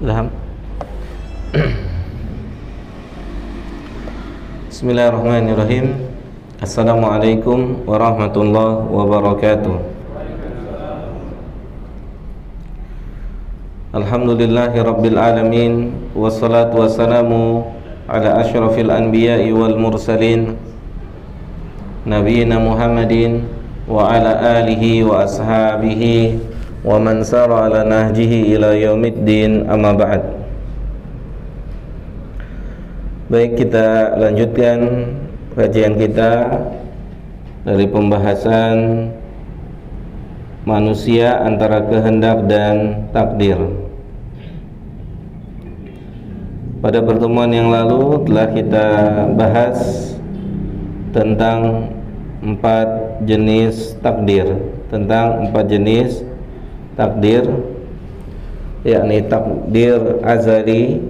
Ilham. Bismillahirrahmanirrahim. Assalamualaikum warahmatullahi wabarakatuh. Alhamdulillahi rabbil alamin, wassalatu wassalamu ala asyrafil anbiya'i wal mursalin, nabiyina Muhammadin wa ala alihi wa ashabihi wa man sara ala nahjihi ila yaumiddin, amma ba'd. Baik, kita lanjutkan kajian kita dari pembahasan manusia antara kehendak dan takdir. Pada pertemuan yang lalu telah kita bahas tentang 4 jenis takdir, yakni takdir azali,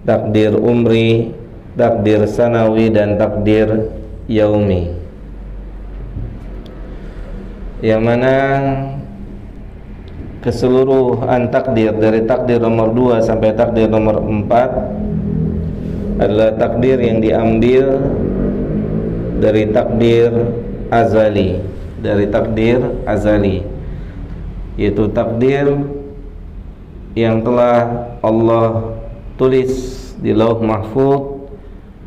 takdir umri, takdir sanawi, dan takdir yaumi. Yang mana keseluruhan takdir dari takdir nomor 2 sampai takdir nomor 4 adalah takdir yang diambil dari takdir azali, yaitu takdir yang telah Allah tulis di Lauh Mahfuz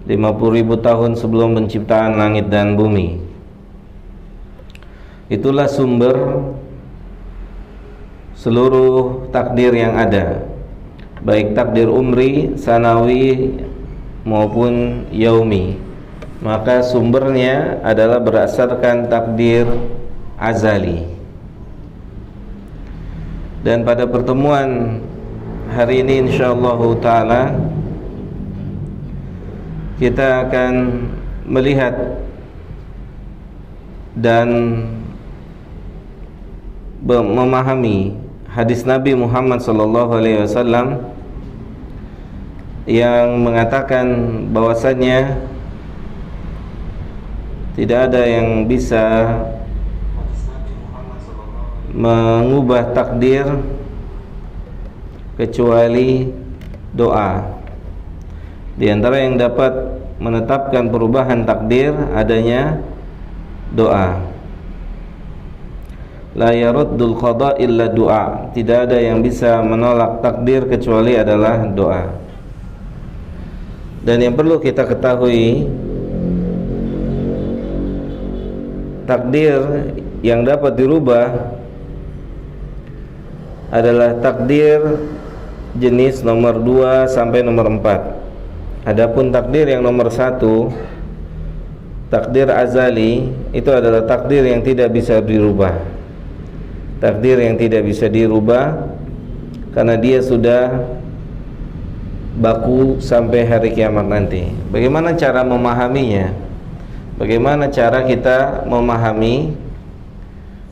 50.000 tahun sebelum penciptaan langit dan bumi. Itulah sumber seluruh takdir yang ada, baik takdir umri, sanawi maupun yaumi. Maka sumbernya adalah berdasarkan takdir azali. Dan pada pertemuan hari ini insyaallah ta'ala kita akan melihat dan memahami hadis Nabi Muhammad SAW yang mengatakan bahwasannya tidak ada yang bisa mengubah takdir kecuali doa. Di antara yang dapat menetapkan perubahan takdir adanya doa. La yaruddul qada illa doa. Tidak ada yang bisa menolak takdir kecuali adalah doa. Dan yang perlu kita ketahui, takdir yang dapat dirubah adalah takdir jenis nomor 2 sampai nomor 4. Adapun takdir yang nomor 1, takdir azali, itu adalah takdir yang tidak bisa dirubah. Takdir yang tidak bisa dirubah karena dia sudah baku sampai hari kiamat nanti. Bagaimana cara memahaminya? Bagaimana cara kita memahami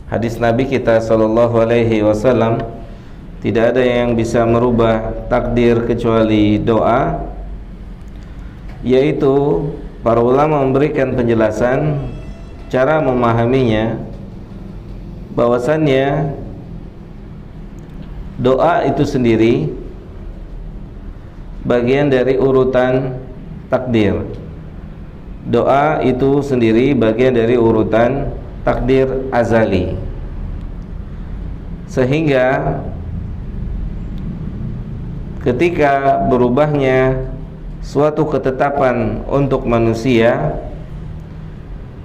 hadis Nabi kita sallallahu alaihi wasallam? Tidak ada yang bisa merubah takdir kecuali doa, yaitu para ulama memberikan penjelasan cara memahaminya, bahwasannya doa itu sendiri bagian dari urutan takdir. Doa itu sendiri bagian dari urutan takdir azali, sehingga ketika berubahnya suatu ketetapan untuk manusia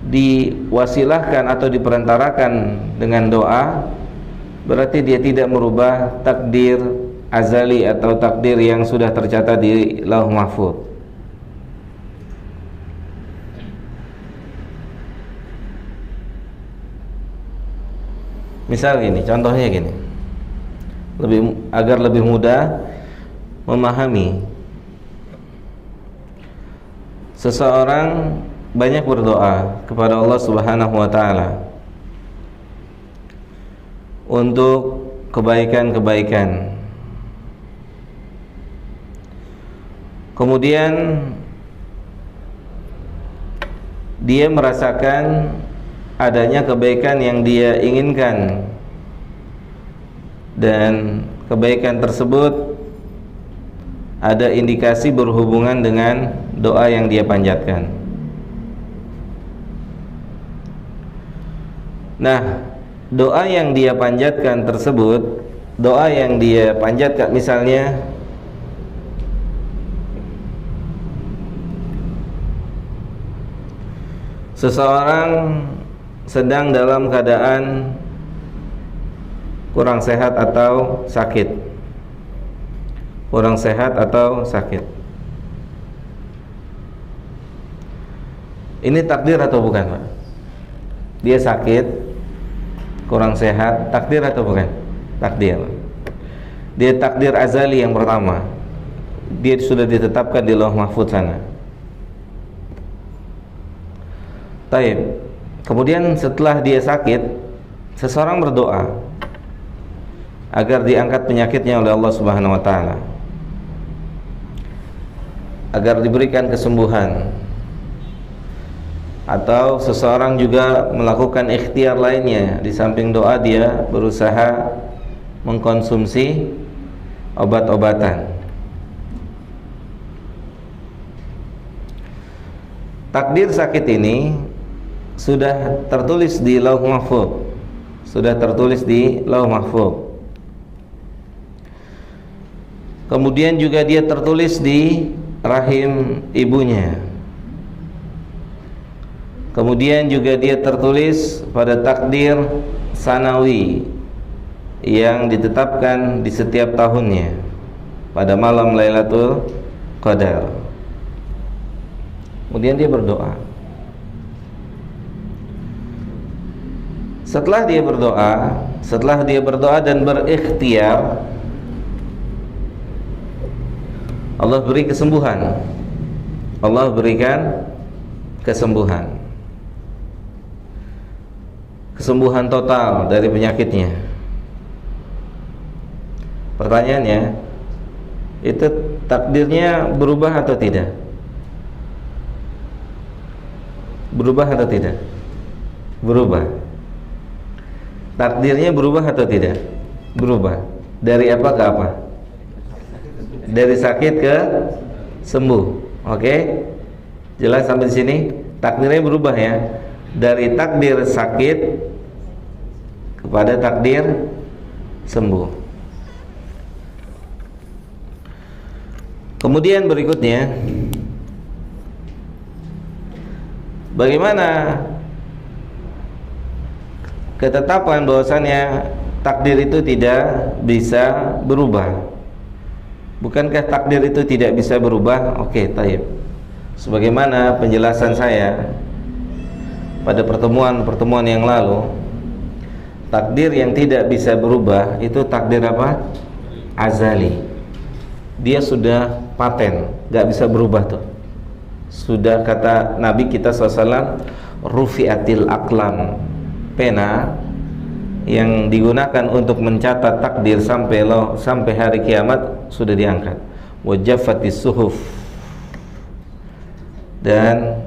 diwasilahkan atau diperantarakan dengan doa, berarti dia tidak merubah takdir azali atau takdir yang sudah tercatat di Lauh Mahfuz. Misal gini, contohnya gini, agar lebih mudah memahami. Seseorang banyak berdoa kepada Allah Subhanahu wa taala untuk kebaikan-kebaikan. Kemudian dia merasakan adanya kebaikan yang dia inginkan, dan kebaikan tersebut ada indikasi berhubungan dengan doa yang dia panjatkan. Nah, doa yang dia panjatkan tersebut, doa yang dia panjatkan misalnya seseorang sedang dalam keadaan kurang sehat atau sakit. Kurang sehat atau sakit. Ini takdir atau bukan, Pak? Dia sakit, kurang sehat, takdir atau bukan? Takdir. Dia takdir azali yang pertama. Dia sudah ditetapkan di Lauh Mahfuz sana. Taib. Kemudian setelah dia sakit, seseorang berdoa agar diangkat penyakitnya oleh Allah Subhanahu wa taala, agar diberikan kesembuhan. Atau seseorang juga melakukan ikhtiar lainnya, di samping doa dia berusaha mengkonsumsi obat-obatan. Takdir sakit ini sudah tertulis di Lauh Mahfuz. Sudah tertulis di Lauh Mahfuz. Kemudian juga dia tertulis di rahim ibunya. Kemudian juga dia tertulis pada takdir sanawi yang ditetapkan di setiap tahunnya pada malam Lailatul Qadar. Kemudian dia berdoa. Setelah dia berdoa dan berikhtiar, Allah beri kesembuhan. Allah berikan kesembuhan. Kesembuhan total dari penyakitnya. Pertanyaannya, itu takdirnya berubah atau tidak? Berubah atau tidak? Berubah. Takdirnya berubah atau tidak? Berubah. Dari apa ke apa? Dari sakit ke sembuh. Oke? Jelas sampai di sini? Takdirnya berubah ya. Dari takdir sakit kepada takdir sembuh. Kemudian berikutnya, bagaimana ketetapan bahwasannya takdir itu tidak bisa berubah? Bukankah takdir itu tidak bisa berubah? Oke, taib. Sebagaimana penjelasan saya pada pertemuan-pertemuan yang lalu, takdir yang tidak bisa berubah itu takdir apa? Azali. Dia sudah paten, gak bisa berubah tuh. Sudah kata Nabi kita SAW, rufi'atil aqlam, pena yang digunakan untuk mencatat takdir sampai hari kiamat sudah diangkat. Wajaffatis suhuf, dan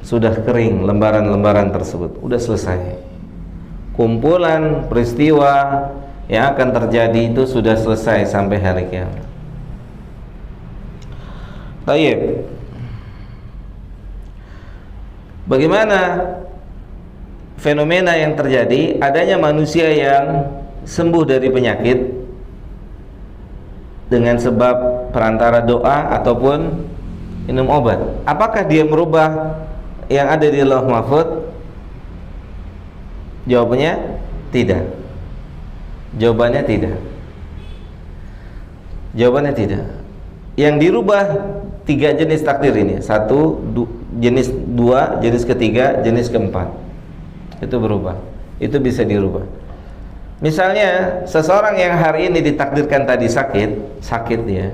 sudah kering lembaran-lembaran tersebut, sudah selesai. Kumpulan peristiwa yang akan terjadi itu sudah selesai sampai hari kiamat. Baik. Bagaimana fenomena yang terjadi adanya manusia yang sembuh dari penyakit dengan sebab perantara doa ataupun minum obat? Apakah dia merubah yang ada di Lauh Mahfuz? Jawabannya tidak. Jawabannya tidak. Jawabannya tidak. Yang dirubah 3 jenis takdir ini. 1, jenis 2, jenis ketiga, jenis keempat. Itu berubah. Itu bisa dirubah. Misalnya seseorang yang hari ini ditakdirkan tadi sakit dia.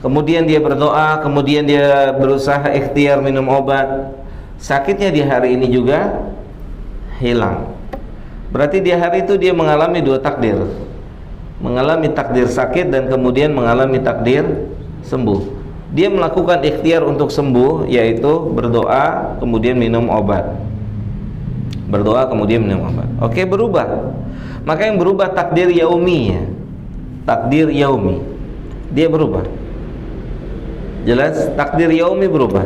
Kemudian dia berdoa, kemudian dia berusaha ikhtiar minum obat. Sakitnya di hari ini juga hilang. Berarti di hari itu dia mengalami 2 takdir. Mengalami takdir sakit dan kemudian mengalami takdir sembuh. Dia melakukan ikhtiar untuk sembuh, yaitu berdoa kemudian minum obat. Berdoa kemudian minum obat. Oke, berubah. Maka yang berubah takdir yaumiyah. takdir yaumi, dia berubah. Jelas, takdir yaumi berubah.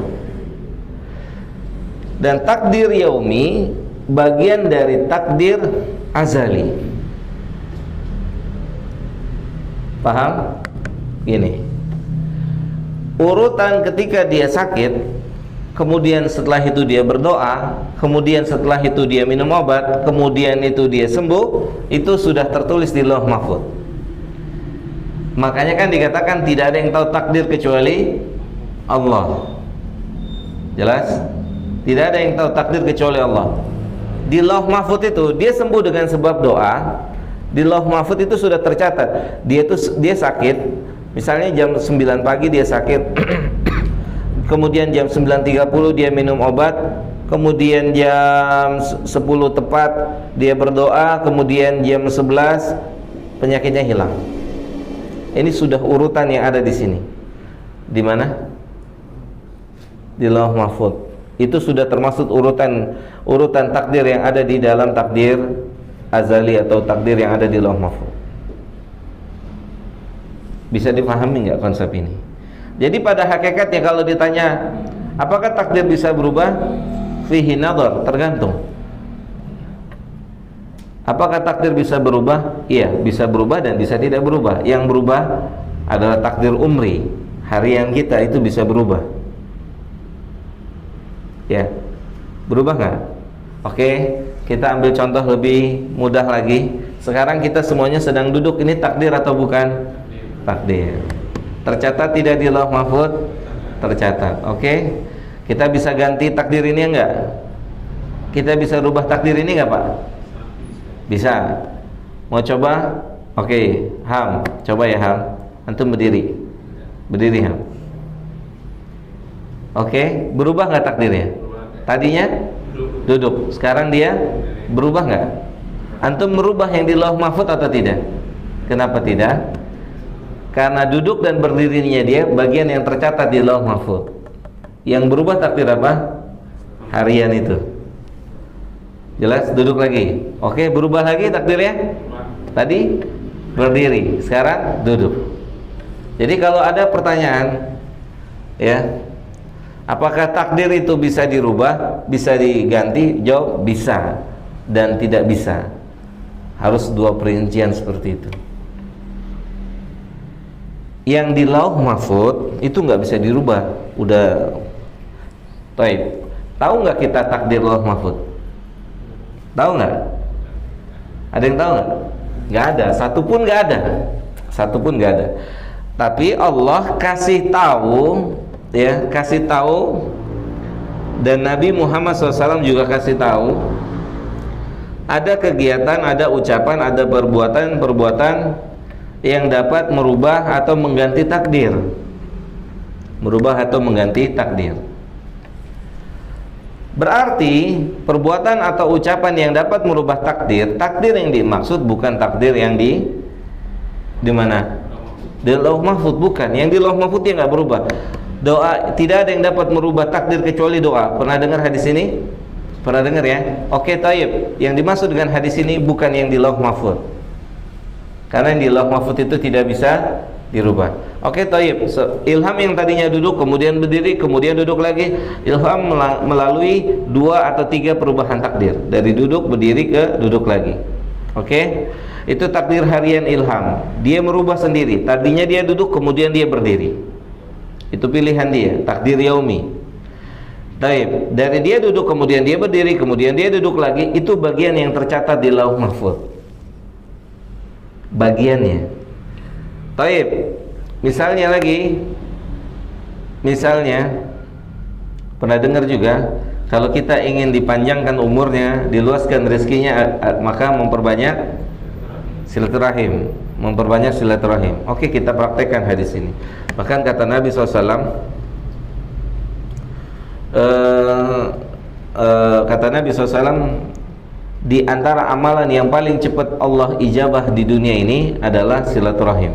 Dan takdir yaumi bagian dari takdir azali. Paham? Gini, urutan ketika dia sakit, kemudian setelah itu dia berdoa, kemudian setelah itu dia minum obat, kemudian itu dia sembuh, itu sudah tertulis di Lauh Mahfuz. Makanya kan dikatakan tidak ada yang tahu takdir kecuali Allah. Jelas? Tidak ada yang tahu takdir kecuali Allah. Di Lauh Mahfuz itu dia sembuh dengan sebab doa. Di Lauh Mahfuz itu sudah tercatat. Dia sakit, misalnya jam 9 pagi dia sakit. Kemudian jam 9.30 dia minum obat, kemudian jam 10 tepat dia berdoa, kemudian jam 11 penyakitnya hilang. Ini sudah urutan yang ada di sini. Di mana? Di Lauh Mahfuz. Itu sudah termasuk urutan takdir yang ada di dalam takdir azali atau takdir yang ada di Lauh Mahfuz. Bisa dipahami nggak konsep ini? Jadi pada hakikatnya kalau ditanya apakah takdir bisa berubah, fihi nadhar, tergantung. Apakah takdir bisa berubah? Iya, bisa berubah dan bisa tidak berubah. Yang berubah adalah takdir umri, harian kita itu bisa berubah. Ya, berubah nggak? Oke, kita ambil contoh lebih mudah lagi. Sekarang kita semuanya sedang duduk, ini takdir atau bukan? Takdir. Tercatat tidak di Lauh Mahfuz? Tercatat. Oke. Kita bisa ganti takdir ini enggak? Kita bisa rubah takdir ini enggak, Pak? Bisa. Mau coba? Oke, Ham, coba ya Ham. Antum berdiri. Berdiri Ham. Oke, berubah enggak takdirnya? Tadinya duduk. Sekarang dia berubah enggak? Antum merubah yang di Lauh Mahfuz atau tidak? Kenapa tidak? Karena duduk dan berdirinya dia bagian yang tercatat di Lauh Mahfuz. Yang berubah takdir apa? Harian itu. Jelas? Duduk lagi. Oke, berubah lagi takdirnya? Tadi berdiri, sekarang duduk. Jadi kalau ada pertanyaan, ya, apakah takdir itu bisa dirubah, bisa diganti? Jawab bisa dan tidak bisa. Harus dua perincian seperti itu. Yang di Lauh Mahfuz itu nggak bisa dirubah, udah. Baik, tahu nggak kita takdir Lauh Mahfuz? Tahu nggak? Ada yang tahu nggak? Nggak ada, satu pun nggak ada, satu pun nggak ada. Tapi Allah kasih tahu, ya, kasih tahu, dan Nabi Muhammad SAW juga kasih tahu. Ada kegiatan, ada ucapan, ada perbuatan yang dapat merubah atau mengganti takdir. Merubah atau mengganti takdir. Berarti perbuatan atau ucapan yang dapat merubah takdir, takdir yang dimaksud bukan takdir yang di mana? Di Lauh Mahfuz, bukan. Yang di Lauh Mahfuz dia nggak berubah. Doa, tidak ada yang dapat merubah takdir kecuali doa. Pernah dengar hadis ini? Pernah dengar ya? Oke, taib. Yang dimaksud dengan hadis ini bukan yang di Lauh Mahfuz. Karena yang di Lauh Mahfuz itu tidak bisa dirubah. Oke, taib. Ilham yang tadinya duduk, kemudian berdiri, kemudian duduk lagi. Ilham melalui 2 atau 3 perubahan takdir. Dari duduk, berdiri ke duduk lagi. Oke, itu takdir harian ilham. Dia merubah sendiri. Tadinya dia duduk, kemudian dia berdiri. Itu pilihan dia, takdir yaumi. Taib. Dari dia duduk, kemudian dia berdiri, kemudian dia duduk lagi. Itu bagian yang tercatat di Lauh Mahfuz. Bagiannya. Taib. Misalnya lagi, misalnya pernah dengar juga, kalau kita ingin dipanjangkan umurnya, diluaskan rezekinya, maka memperbanyak silaturahim, memperbanyak silaturahim. Oke, kita praktekkan hadis ini. Bahkan kata Nabi SAW, kata Nabi SAW, di antara amalan yang paling cepat Allah ijabah di dunia ini adalah silaturahim.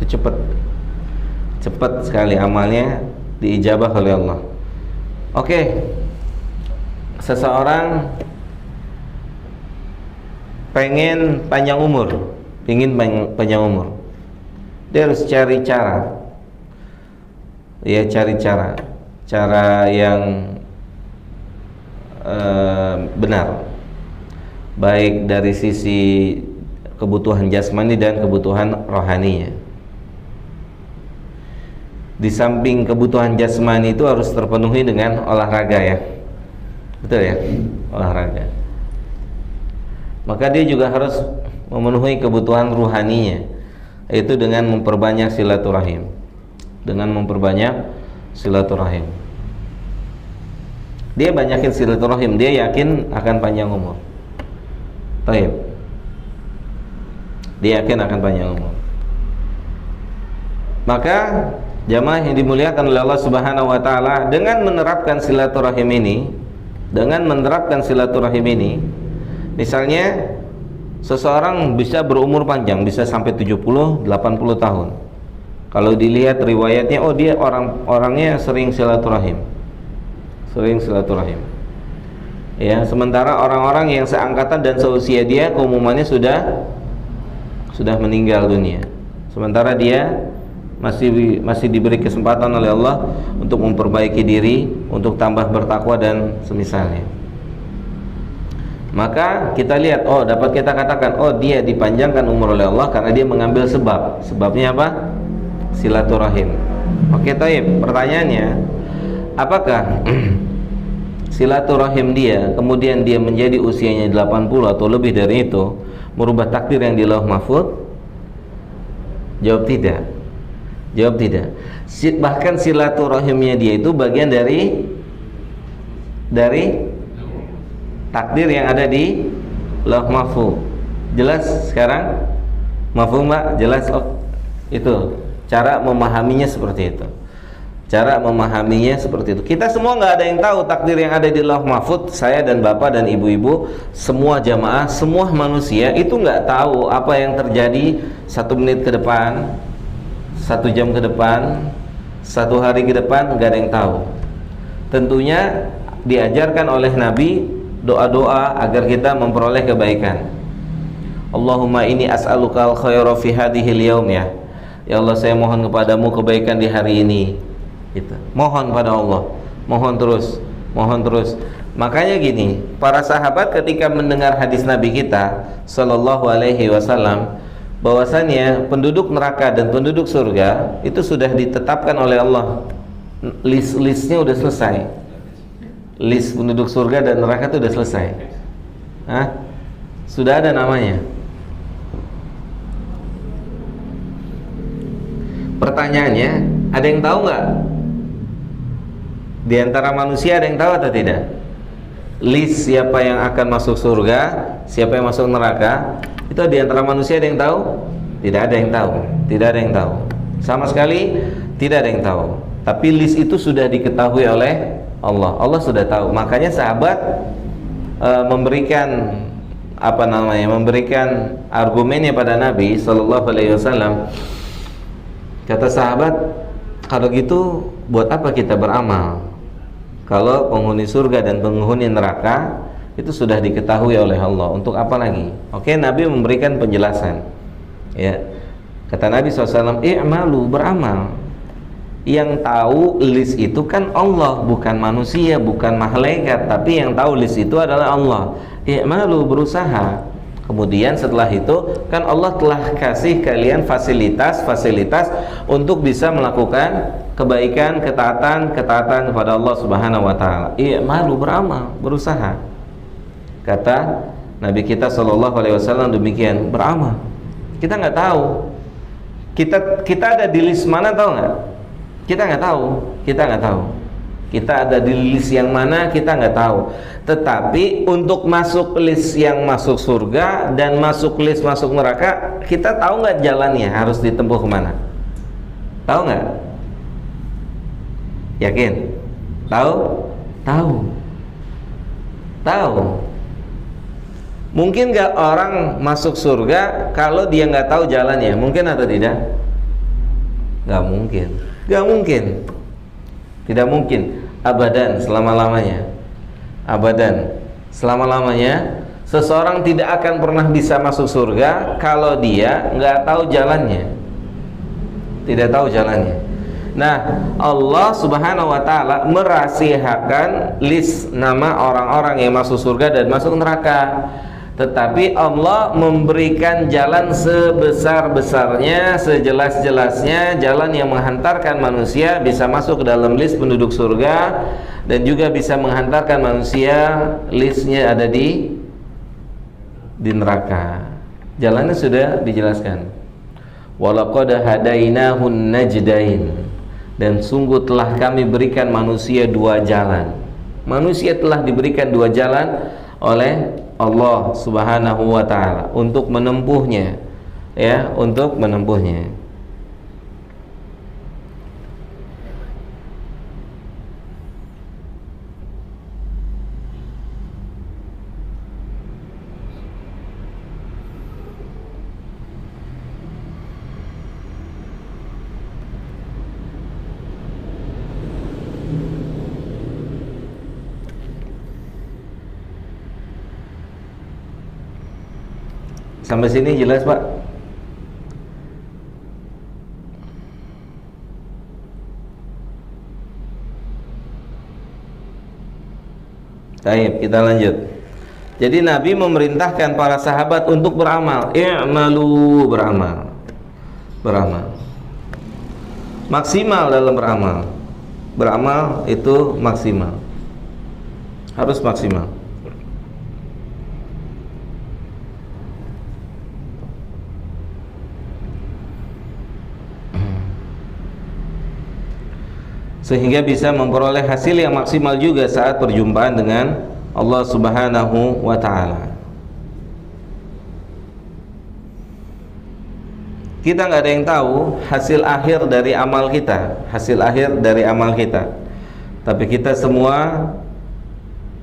Itu cepat sekali amalnya diijabah oleh Allah. Oke, seseorang pengen panjang umur, ingin panjang umur, dia harus cari cara, ya cari cara yang benar, baik dari sisi kebutuhan jasmani dan kebutuhan rohaninya. Di samping kebutuhan jasmani itu harus terpenuhi dengan olahraga, ya, betul ya, olahraga. Maka dia juga harus memenuhi kebutuhan ruhaninya, yaitu dengan memperbanyak silaturahim. Dia banyakin silaturahim, dia yakin akan panjang umur. Taib. Dia yakin akan panjang umur. Maka jamaah yang dimuliakan oleh Allah Subhanahu wa taala, dengan menerapkan silaturahim ini, misalnya seseorang bisa berumur panjang, bisa sampai 70, 80 tahun. Kalau dilihat riwayatnya, oh dia orangnya sering silaturahim. Ya, sementara orang-orang yang seangkatan dan seusia dia keumumannya sudah meninggal dunia. Sementara dia masih diberi kesempatan oleh Allah untuk memperbaiki diri, untuk tambah bertakwa dan semisalnya. Maka kita lihat, oh dapat kita katakan, oh dia dipanjangkan umur oleh Allah karena dia mengambil sebab. Sebabnya apa? Silaturahim. Oke, taib. Pertanyaannya, apakah silaturahim dia kemudian dia menjadi usianya 80 atau lebih dari itu merubah takdir yang di Lauh Mahfuz? Jawab tidak. Bahkan silaturahimnya dia itu bagian dari takdir yang ada di Lauh Mahfuz. Jelas sekarang? Mafhum, Mbak? Jelas? Oh, itu cara memahaminya seperti itu. Kita semua nggak ada yang tahu takdir yang ada di Lauh Mahfuz. Saya dan bapak dan ibu-ibu, semua jamaah, semua manusia itu nggak tahu apa yang terjadi 1 menit ke depan, 1 jam ke depan, 1 hari ke depan, nggak ada yang tahu. Tentunya diajarkan oleh Nabi doa-doa agar kita memperoleh kebaikan. Allahumma inni as'alukal khaira fi hadhil yaum, ya. Ya Allah, saya mohon kepadamu kebaikan di hari ini. Gitu. Mohon pada Allah, mohon terus. Makanya gini, para sahabat ketika mendengar hadis Nabi kita Sallallahu Alaihi Wasallam, bahwasannya penduduk neraka dan penduduk surga itu sudah ditetapkan oleh Allah, listnya udah selesai. List penduduk surga dan neraka itu udah selesai. Sudah ada namanya. Pertanyaannya, ada yang tahu nggak? Di antara manusia ada yang tahu atau tidak? List siapa yang akan masuk surga, siapa yang masuk neraka, itu di antara manusia ada yang tahu? Tidak ada yang tahu. Sama sekali tidak ada yang tahu. Tapi list itu sudah diketahui oleh Allah. Allah sudah tahu. Makanya sahabat memberikan argumennya pada Nabi Sallallahu Alaihi Wasallam. Kata sahabat, kalau gitu buat apa kita beramal? Kalau penghuni surga dan penghuni neraka itu sudah diketahui oleh Allah, untuk apa lagi? Oke, Nabi memberikan penjelasan. Ya, kata Nabi SAW, i'malu, beramal. Yang tahu list itu kan Allah, bukan manusia, bukan malaikat, tapi yang tahu list itu adalah Allah. I'malu, berusaha. Kemudian setelah itu kan Allah telah kasih kalian fasilitas untuk bisa melakukan kebaikan, ketaatan kepada Allah Subhanahu wa taala. I'malu, beramal, berusaha. Kata Nabi kita Shallallahu Alaihi Wasallam demikian, beramal. Kita nggak tahu. Kita ada di list mana, tahu nggak? Kita nggak tahu. Kita ada di list yang mana, kita nggak tahu. Tetapi untuk masuk list yang masuk surga dan masuk list masuk neraka, kita tahu nggak jalannya harus ditempuh kemana? Tahu nggak? Yakin? Tahu. Mungkin nggak orang masuk surga kalau dia nggak tahu jalannya? Mungkin atau tidak? Nggak mungkin. Tidak mungkin. Abadan, selama-lamanya. Seseorang tidak akan pernah bisa masuk surga kalau dia nggak tahu jalannya, tidak tahu jalannya. Nah, Allah Subhanahu wa Ta'ala merahasiakan list nama orang-orang yang masuk surga dan masuk neraka. Tetapi Allah memberikan jalan sebesar-besarnya, sejelas-jelasnya, jalan yang menghantarkan manusia bisa masuk ke dalam list penduduk surga, dan juga bisa menghantarkan manusia listnya ada di neraka. Jalannya sudah dijelaskan. Walaqad hadainahun najdain, dan sungguh telah kami berikan manusia dua jalan. Manusia telah diberikan dua jalan oleh Allah Subhanahu wa Ta'ala untuk menempuhnya, ya, untuk menempuhnya. Sampai sini jelas, Pak? Baik, kita lanjut. Jadi Nabi memerintahkan para sahabat untuk beramal. I'malu, beramal. Beramal. Maksimal dalam beramal. Beramal itu maksimal. Harus maksimal. Sehingga bisa memperoleh hasil yang maksimal juga saat perjumpaan dengan Allah Subhanahu wa Ta'ala. Kita nggak ada yang tahu hasil akhir dari amal kita, hasil akhir dari amal kita. Tapi kita semua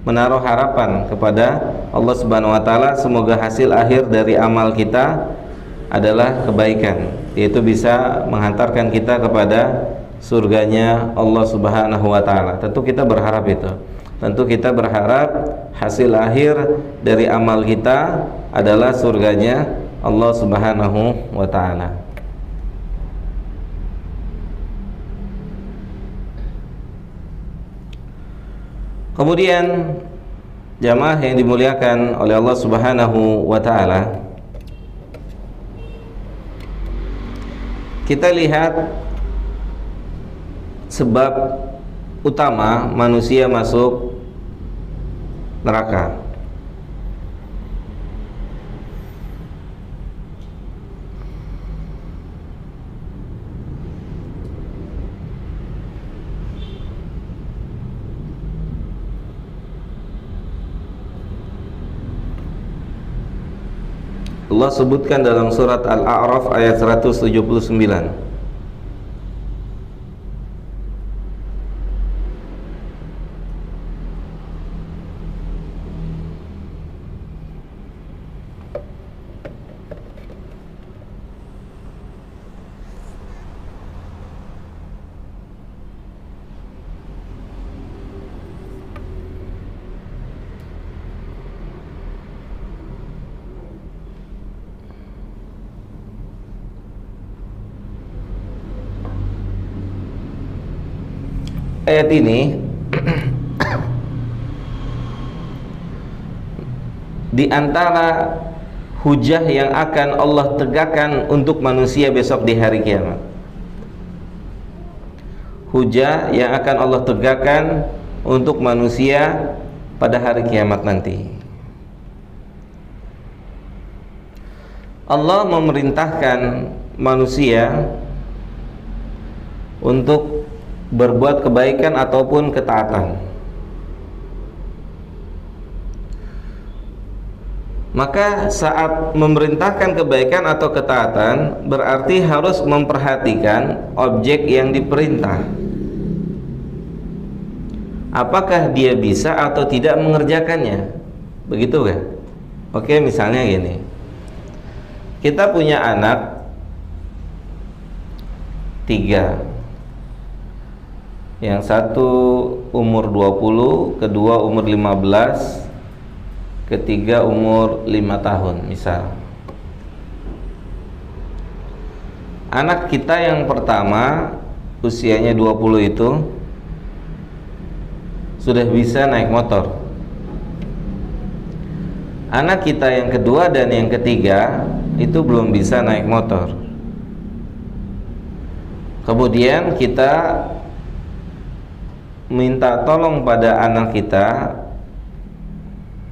menaruh harapan kepada Allah Subhanahu wa Ta'ala, semoga hasil akhir dari amal kita adalah kebaikan, yaitu bisa menghantarkan kita kepada surganya Allah Subhanahu wa Ta'ala. Tentu kita berharap itu. Tentu kita berharap hasil akhir dari amal kita adalah surganya Allah Subhanahu wa Ta'ala. Kemudian jamaah yang dimuliakan oleh Allah Subhanahu wa Ta'ala, kita lihat sebab utama manusia masuk neraka. Allah sebutkan dalam surat Al-A'raf ayat 179. Ayat ini di antara hujah yang akan Allah tegakkan untuk manusia besok di hari kiamat. Hujah yang akan Allah tegakkan untuk manusia pada hari kiamat nanti. Allah memerintahkan manusia untuk berbuat kebaikan ataupun ketaatan. Maka saat memerintahkan kebaikan atau ketaatan berarti harus memperhatikan objek yang diperintah. Apakah dia bisa atau tidak mengerjakannya? Begitu kan? Oke, misalnya gini. Kita punya anak 3. Yang satu umur 20, kedua umur 15, ketiga umur 5 tahun misal. Anak kita yang pertama usianya 20 itu sudah bisa naik motor. Anak kita yang kedua dan yang ketiga itu belum bisa naik motor. Kemudian kita minta tolong pada anak kita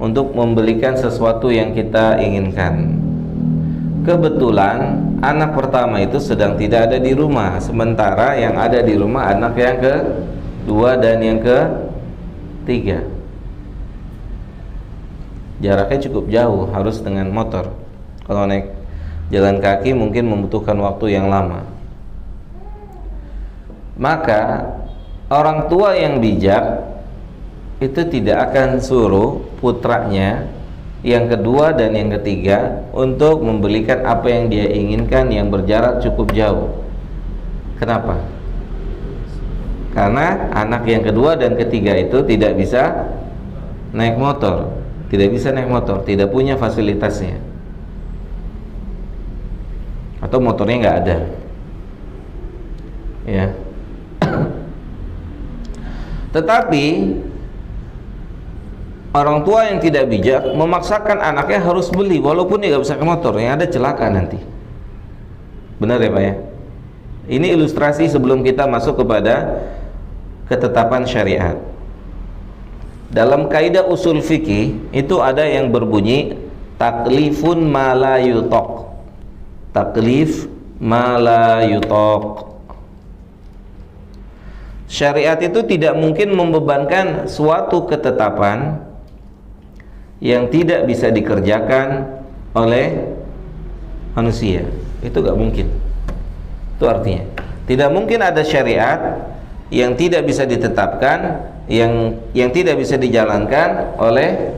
untuk membelikan sesuatu yang kita inginkan. Kebetulan anak pertama itu sedang tidak ada di rumah, sementara yang ada di rumah anak yang kedua dan yang ketiga. Jaraknya cukup jauh, harus dengan motor. Kalau naik jalan kaki mungkin membutuhkan waktu yang lama. Maka orang tua yang bijak itu tidak akan suruh putranya yang kedua dan yang ketiga untuk membelikan apa yang dia inginkan yang berjarak cukup jauh. Kenapa? Karena anak yang kedua dan ketiga itu tidak bisa naik motor, tidak punya fasilitasnya, atau motornya nggak ada, ya. Tetapi orang tua yang tidak bijak memaksakan anaknya harus beli walaupun dia nggak bisa ke motor, yang ada celaka nanti. Benar ya Pak ya? Ini ilustrasi sebelum kita masuk kepada ketetapan syariat. Dalam kaidah usul fikih itu ada yang berbunyi taklifun ma la yutaq. Taklif ma la yutaq. Syariat itu tidak mungkin membebankan suatu ketetapan yang tidak bisa dikerjakan oleh manusia. Itu gak mungkin. Itu artinya tidak mungkin ada syariat yang tidak bisa ditetapkan, yang tidak bisa dijalankan oleh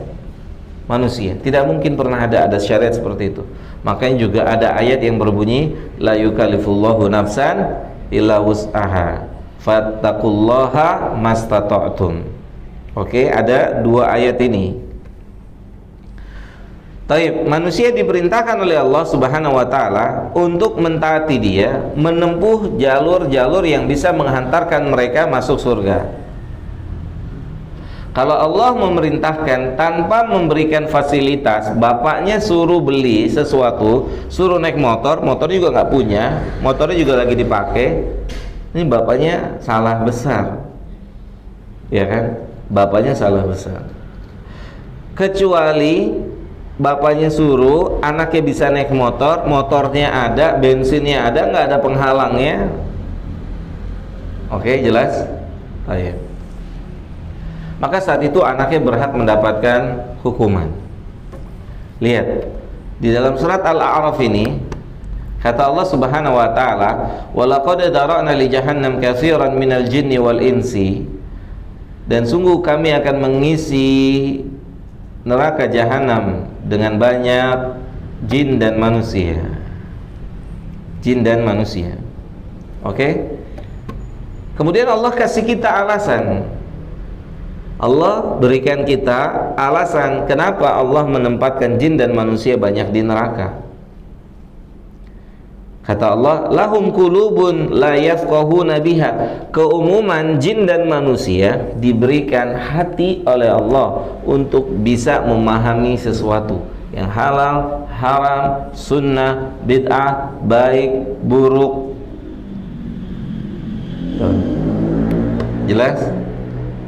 manusia. Tidak mungkin pernah ada syariat seperti itu. Makanya juga ada ayat yang berbunyi la yukallifullahu nafsan illa wus'aha fattaqullaha mastata'tum. Oke, ada dua ayat ini. Taib, manusia diperintahkan oleh Allah Subhanahu wa taala untuk mentaati Dia, menempuh jalur-jalur yang bisa menghantarkan mereka masuk surga. Kalau Allah memerintahkan tanpa memberikan fasilitas, bapaknya suruh beli sesuatu, suruh naik motor, motor juga nggak punya, motornya juga lagi dipakai, ini bapaknya salah besar, ya kan? Bapaknya salah besar. Kecuali bapaknya suruh, anaknya bisa naik motor, motornya ada, bensinnya ada, nggak ada penghalangnya. Oke, jelas? Ayo. Maka saat itu anaknya berhak mendapatkan hukuman. Lihat, di dalam surat Al-A'raf ini kata Allah Subhanahu wa taala, "Wa laqad dara'na li jahannam katsiran minal jinni wal insi." Dan sungguh kami akan mengisi neraka jahanam dengan banyak jin dan manusia. Jin dan manusia. Oke? Kemudian Allah kasih kita alasan. Allah berikan kita alasan kenapa Allah menempatkan jin dan manusia banyak di neraka. Kata Allah, lahum qulubun la yafqahuna biha. Keumuman jin dan manusia diberikan hati oleh Allah untuk bisa memahami sesuatu yang halal, haram, sunnah, bid'ah, baik, buruk. Jelas?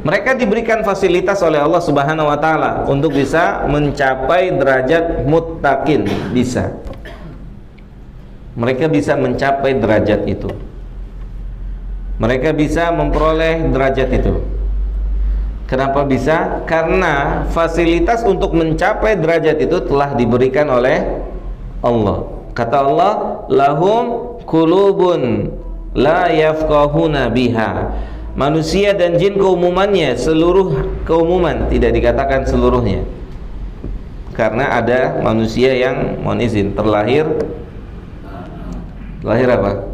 Mereka diberikan fasilitas oleh Allah Subhanahu wa taala untuk bisa mencapai derajat muttaqin, bisa. Mereka bisa mencapai derajat itu. Mereka bisa memperoleh derajat itu. Kenapa bisa? Karena fasilitas untuk mencapai derajat itu telah diberikan oleh Allah. Kata Allah, lahum qulubun la yafqahuna biha. Manusia dan jin keumumannya, seluruh keumuman, tidak dikatakan seluruhnya, karena ada manusia yang mohon izin terlahir apa?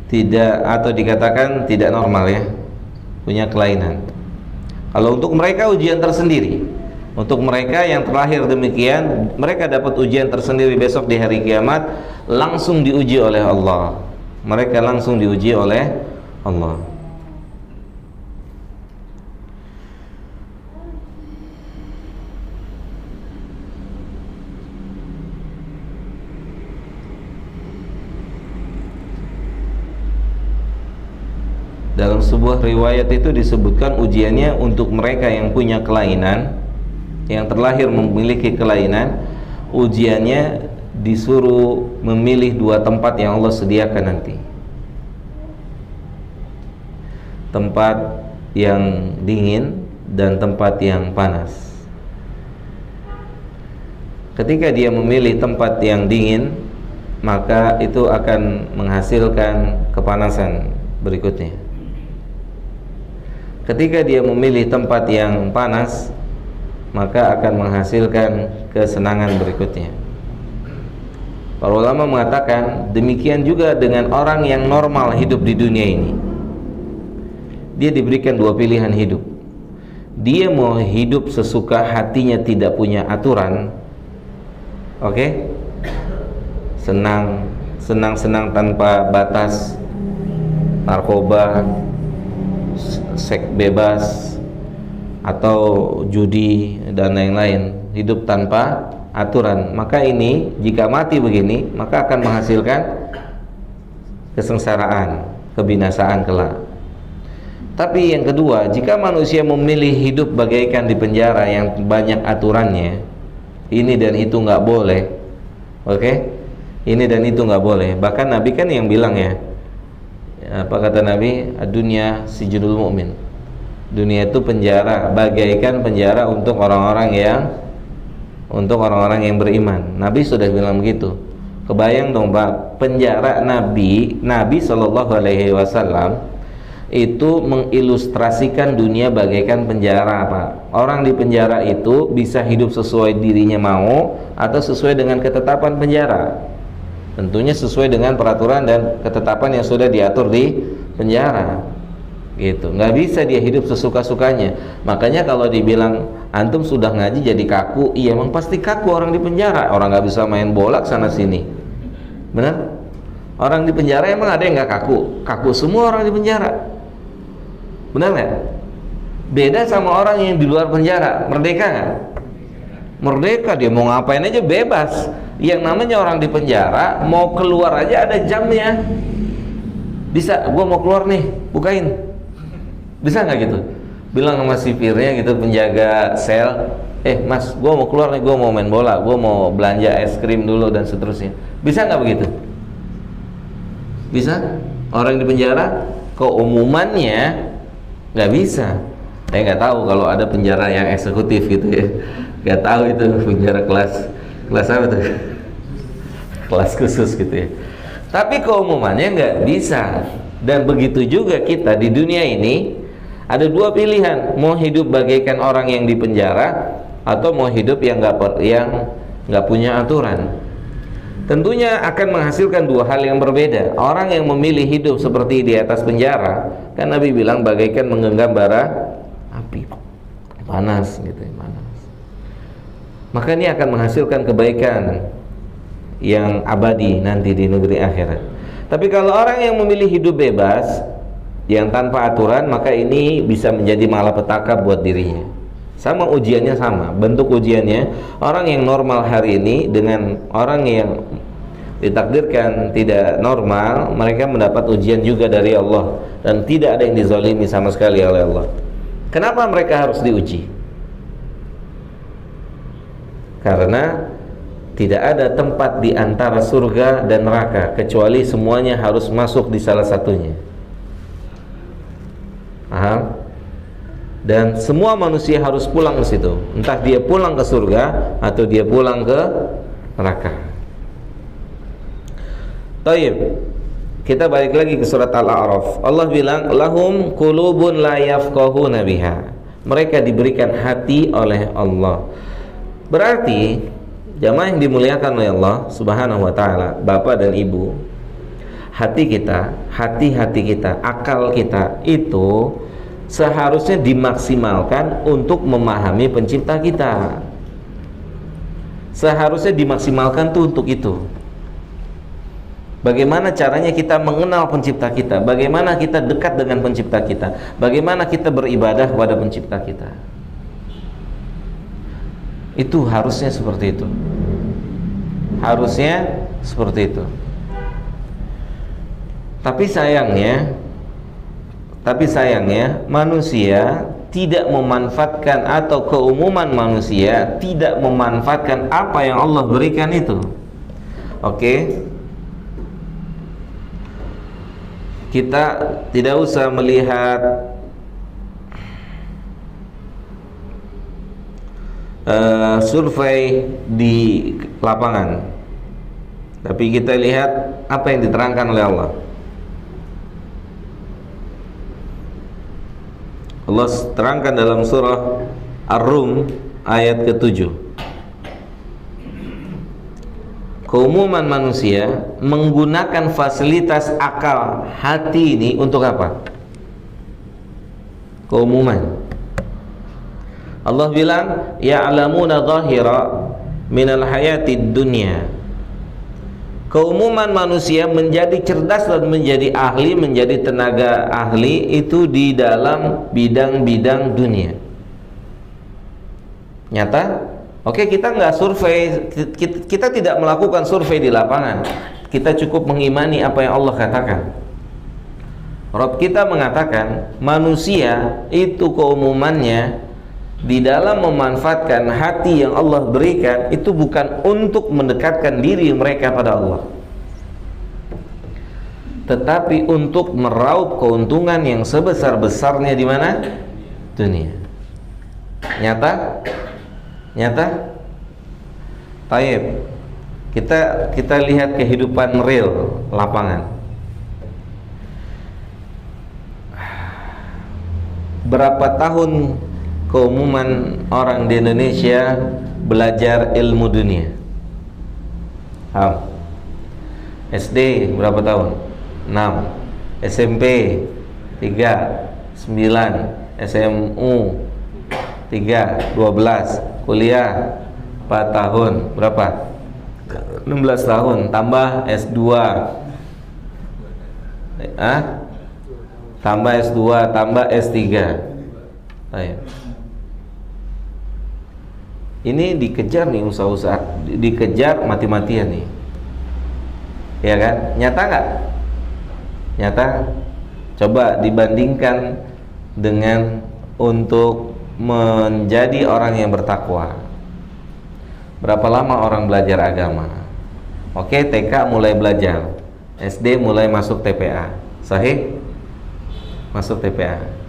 Tidak, atau dikatakan tidak normal ya, punya kelainan. Kalau untuk mereka ujian tersendiri. Untuk mereka yang terlahir demikian, mereka dapat ujian tersendiri besok di hari kiamat, langsung diuji oleh Allah. Mereka langsung diuji oleh Allah. Dalam sebuah riwayat itu disebutkan ujiannya untuk mereka yang punya kelainan, yang terlahir memiliki kelainan, ujiannya disuruh memilih dua tempat yang Allah sediakan nanti. Tempat yang dingin dan tempat yang panas. Ketika dia memilih tempat yang dingin, maka itu akan menghasilkan kepanasan berikutnya. Ketika dia memilih tempat yang panas, maka akan menghasilkan kesenangan berikutnya. Para ulama mengatakan demikian juga dengan orang yang normal hidup di dunia ini. Dia diberikan dua pilihan hidup. Dia mau hidup sesuka hatinya, tidak punya aturan, oke? Senang tanpa batas, narkoba, seks bebas, atau judi dan lain-lain, hidup tanpa aturan. Maka ini jika mati begini, maka akan menghasilkan kesengsaraan, kebinasaan kelak. Tapi yang kedua, jika manusia memilih hidup bagaikan di penjara yang banyak aturannya, ini dan itu nggak boleh, oke? Ini dan itu nggak boleh. Bahkan Nabi kan yang bilang ya, apa kata Nabi? Dunia sijnul mu'min. Dunia itu penjara, bagaikan penjara untuk orang-orang yang beriman. Nabi sudah bilang begitu. Kebayang dong Pak, penjara Nabi Shallallahu Alaihi Wasallam itu mengilustrasikan dunia bagaikan penjara, Pak. Orang di penjara itu bisa hidup sesuai dirinya mau atau sesuai dengan ketetapan penjara. Tentunya sesuai dengan peraturan dan ketetapan yang sudah diatur di penjara. Gitu. Nggak bisa dia hidup sesuka-sukanya. Makanya kalau dibilang antum sudah ngaji jadi kaku, iya emang pasti kaku orang di penjara. Orang nggak bisa main bola sana sini. Benar? Orang di penjara emang ada yang nggak kaku? Kaku semua orang di penjara. Benar nggak? Beda sama orang yang di luar penjara. Merdeka nggak? Merdeka, dia mau ngapain aja bebas. Yang namanya orang di penjara mau keluar aja ada jamnya. Bisa, gua mau keluar nih, bukain. Bisa nggak gitu? Bilang sama sipirnya gitu, penjaga sel, mas, gua mau keluar nih, gua mau main bola, gua mau belanja es krim dulu dan seterusnya. Bisa nggak begitu? Bisa? Orang di penjara keumumannya nggak bisa. Saya nggak tahu kalau ada penjara yang eksekutif gitu ya. Nggak tahu itu penjara kelas apa tuh? Kelas khusus gitu ya. Tapi keumumannya nggak bisa. Dan begitu juga kita di dunia ini ada dua pilihan, mau hidup bagaikan orang yang di penjara atau mau hidup yang nggak punya aturan. Tentunya akan menghasilkan dua hal yang berbeda. Orang yang memilih hidup seperti di atas penjara, kan Nabi bilang bagaikan menggenggam bara api panas gitu, panas. Maka ini akan menghasilkan kebaikan yang abadi nanti di negeri akhirat. Tapi kalau orang yang memilih hidup bebas yang tanpa aturan, maka ini bisa menjadi malapetaka buat dirinya. Sama ujiannya sama, bentuk ujiannya. Orang yang normal hari ini dengan orang yang ditakdirkan tidak normal, mereka mendapat ujian juga dari Allah, dan tidak ada yang dizalimi sama sekali oleh Allah. Kenapa mereka harus diuji? Karena tidak ada tempat di antara surga dan neraka kecuali semuanya harus masuk di salah satunya. Paham? Dan semua manusia harus pulang ke situ. Entah dia pulang ke surga atau dia pulang ke neraka. Taib. Kita balik lagi ke surat Al-A'raf. Allah bilang, lahum qulubun la yafqahuna biha. Mereka diberikan hati oleh Allah. Berarti jamaah yang dimuliakan oleh Allah Subhanahu wa taala, Bapak dan Ibu, hati kita, hati-hati kita, akal kita itu seharusnya dimaksimalkan untuk memahami pencipta kita. Seharusnya dimaksimalkan tuh untuk itu. Bagaimana caranya kita mengenal pencipta kita, bagaimana kita dekat dengan pencipta kita, bagaimana kita beribadah kepada pencipta kita. Itu harusnya seperti itu. Harusnya seperti itu. Tapi sayangnya manusia tidak memanfaatkan, atau keumuman manusia tidak memanfaatkan apa yang Allah berikan itu. Oke? Kita tidak usah melihat survei di lapangan, tapi kita lihat apa yang diterangkan oleh Allah. Allah terangkan dalam surah Ar-Rum ayat ke-7. Keumuman manusia menggunakan fasilitas akal hati ini untuk apa? Keumuman. Allah bilang ya'lamuna dhahira minal hayatid dunya. Keumuman manusia menjadi cerdas dan menjadi ahli, menjadi tenaga ahli itu di dalam bidang-bidang dunia. Nyata? Oke, kita nggak survei, kita tidak melakukan survei di lapangan. Kita cukup mengimani apa yang Allah katakan. Rabb kita mengatakan manusia itu keumumannya di dalam memanfaatkan hati yang Allah berikan itu bukan untuk mendekatkan diri mereka pada Allah, tetapi untuk meraup keuntungan yang sebesar-besarnya di mana? Dunia. Nyata? Taib. Kita lihat kehidupan real lapangan. Berapa tahun keumuman orang di Indonesia belajar ilmu dunia? SD berapa tahun? 6. SMP 3. 9. SMU 3. 12. Kuliah 4 tahun. Berapa? 16 tahun. Tambah S2. Tambah S2, tambah S3. Ayo. Ini dikejar nih usaha-usaha, dikejar mati-matian nih, ya kan? Nyata nggak? Nyata. Coba dibandingkan dengan untuk menjadi orang yang bertakwa. Berapa lama orang belajar agama? Oke, TK mulai belajar, SD mulai masuk TPA, sahih? Masuk TPA.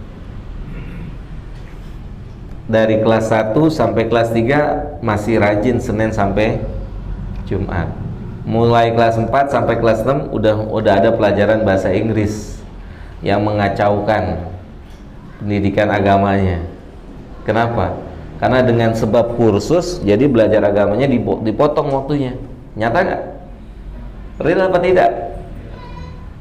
Dari kelas 1 sampai kelas 3 masih rajin Senin sampai Jumat. Mulai kelas 4 sampai kelas 6 udah ada pelajaran bahasa Inggris yang mengacaukan pendidikan agamanya. Kenapa? Karena dengan sebab kursus, jadi belajar agamanya dipotong waktunya. Nyata nggak? Real apa tidak?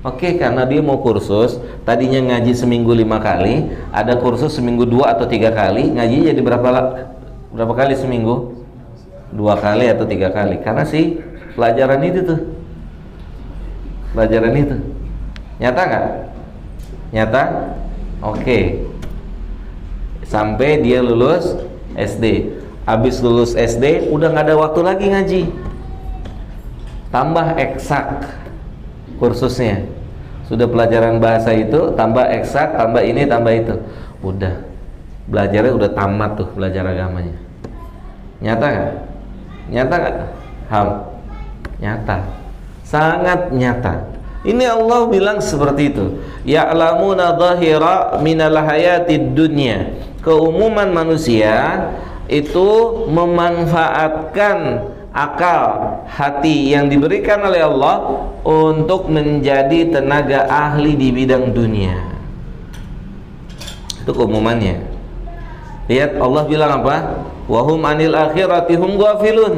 Oke, karena dia mau kursus, tadinya ngaji seminggu 5 kali, ada kursus seminggu 2 atau 3 kali, ngaji jadi berapa kali seminggu? 2 kali atau 3 kali, karena sih pelajaran itu tuh, pelajaran itu. Nyata nggak? Nyata? Oke. Sampai dia lulus SD. Habis lulus SD, udah nggak ada waktu lagi ngaji. Tambah eksak kursusnya, sudah pelajaran bahasa itu, tambah eksak, tambah ini, tambah itu, udah belajarnya udah tamat tuh belajar agamanya. Nyata nggak? Nyata nggak? Nyata, sangat nyata. Ini Allah bilang seperti itu. Ya'lamuna dhahira minal hayatid dunya. Keumuman manusia itu memanfaatkan akal hati yang diberikan oleh Allah untuk menjadi tenaga ahli di bidang dunia. Itu keumumannya. Lihat Allah bilang apa? Wahum anil akhirati hum ghafilun.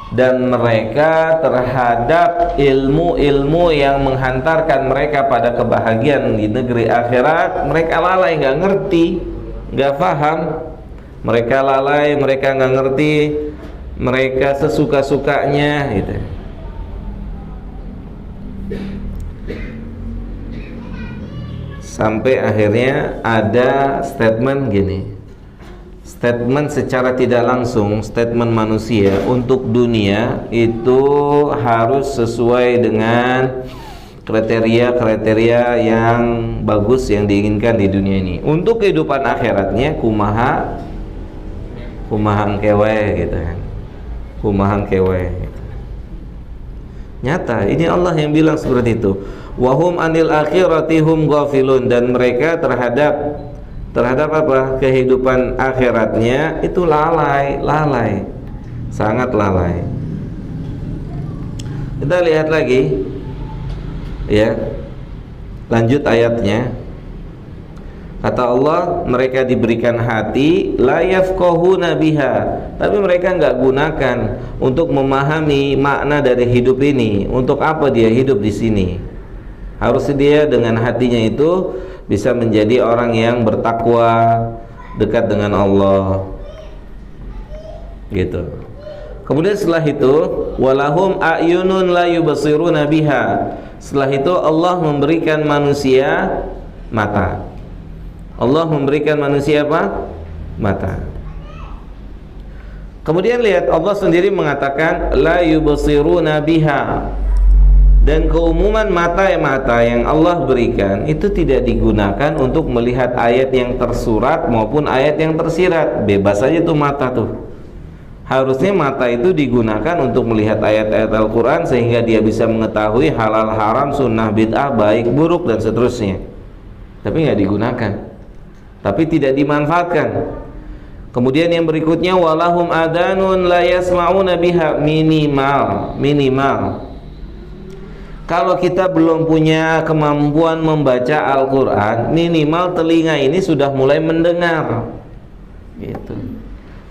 dan mereka terhadap ilmu-ilmu yang menghantarkan mereka pada kebahagiaan di negeri akhirat, mereka lalai, nggak ngerti, nggak paham. Mereka lalai, mereka nggak ngerti, mereka sesuka-sukanya gitu. Sampai akhirnya ada statement gini, statement secara tidak langsung, statement manusia untuk dunia itu harus sesuai dengan kriteria-kriteria yang bagus yang diinginkan di dunia ini. Untuk kehidupan akhiratnya kumaha kewe gitu kan, kumaha kewe gitu. Nyata ini Allah yang bilang seperti itu. Wahum anil akhirati hum ghafilun, dan mereka terhadap apa? Kehidupan akhiratnya itu lalai, sangat lalai. Kita lihat lagi ya, lanjut ayatnya. Kata Allah, mereka diberikan hati la yafqahuna biha, tapi mereka enggak gunakan untuk memahami makna dari hidup ini. Untuk apa dia hidup di sini? Harusnya dia dengan hatinya itu bisa menjadi orang yang bertakwa, dekat dengan Allah. Gitu. Kemudian setelah itu, walahum a'yunun la yubsiruna biha. Setelah itu Allah memberikan manusia mata. Allah memberikan manusia apa? Mata. Kemudian lihat Allah sendiri mengatakan la yubsiruna biha. Dan keumuman mata yang Allah berikan itu tidak digunakan untuk melihat ayat yang tersurat maupun ayat yang tersirat. Bebas saja tuh mata tuh. Harusnya mata itu digunakan untuk melihat ayat-ayat Al-Quran sehingga dia bisa mengetahui halal haram, sunnah bid'ah, baik buruk dan seterusnya. Tapi nggak digunakan, tapi tidak dimanfaatkan. Kemudian yang berikutnya walahum adanun la yasma'una biha, minimal. Kalau kita belum punya kemampuan membaca Al-Quran, minimal telinga ini sudah mulai mendengar gitu.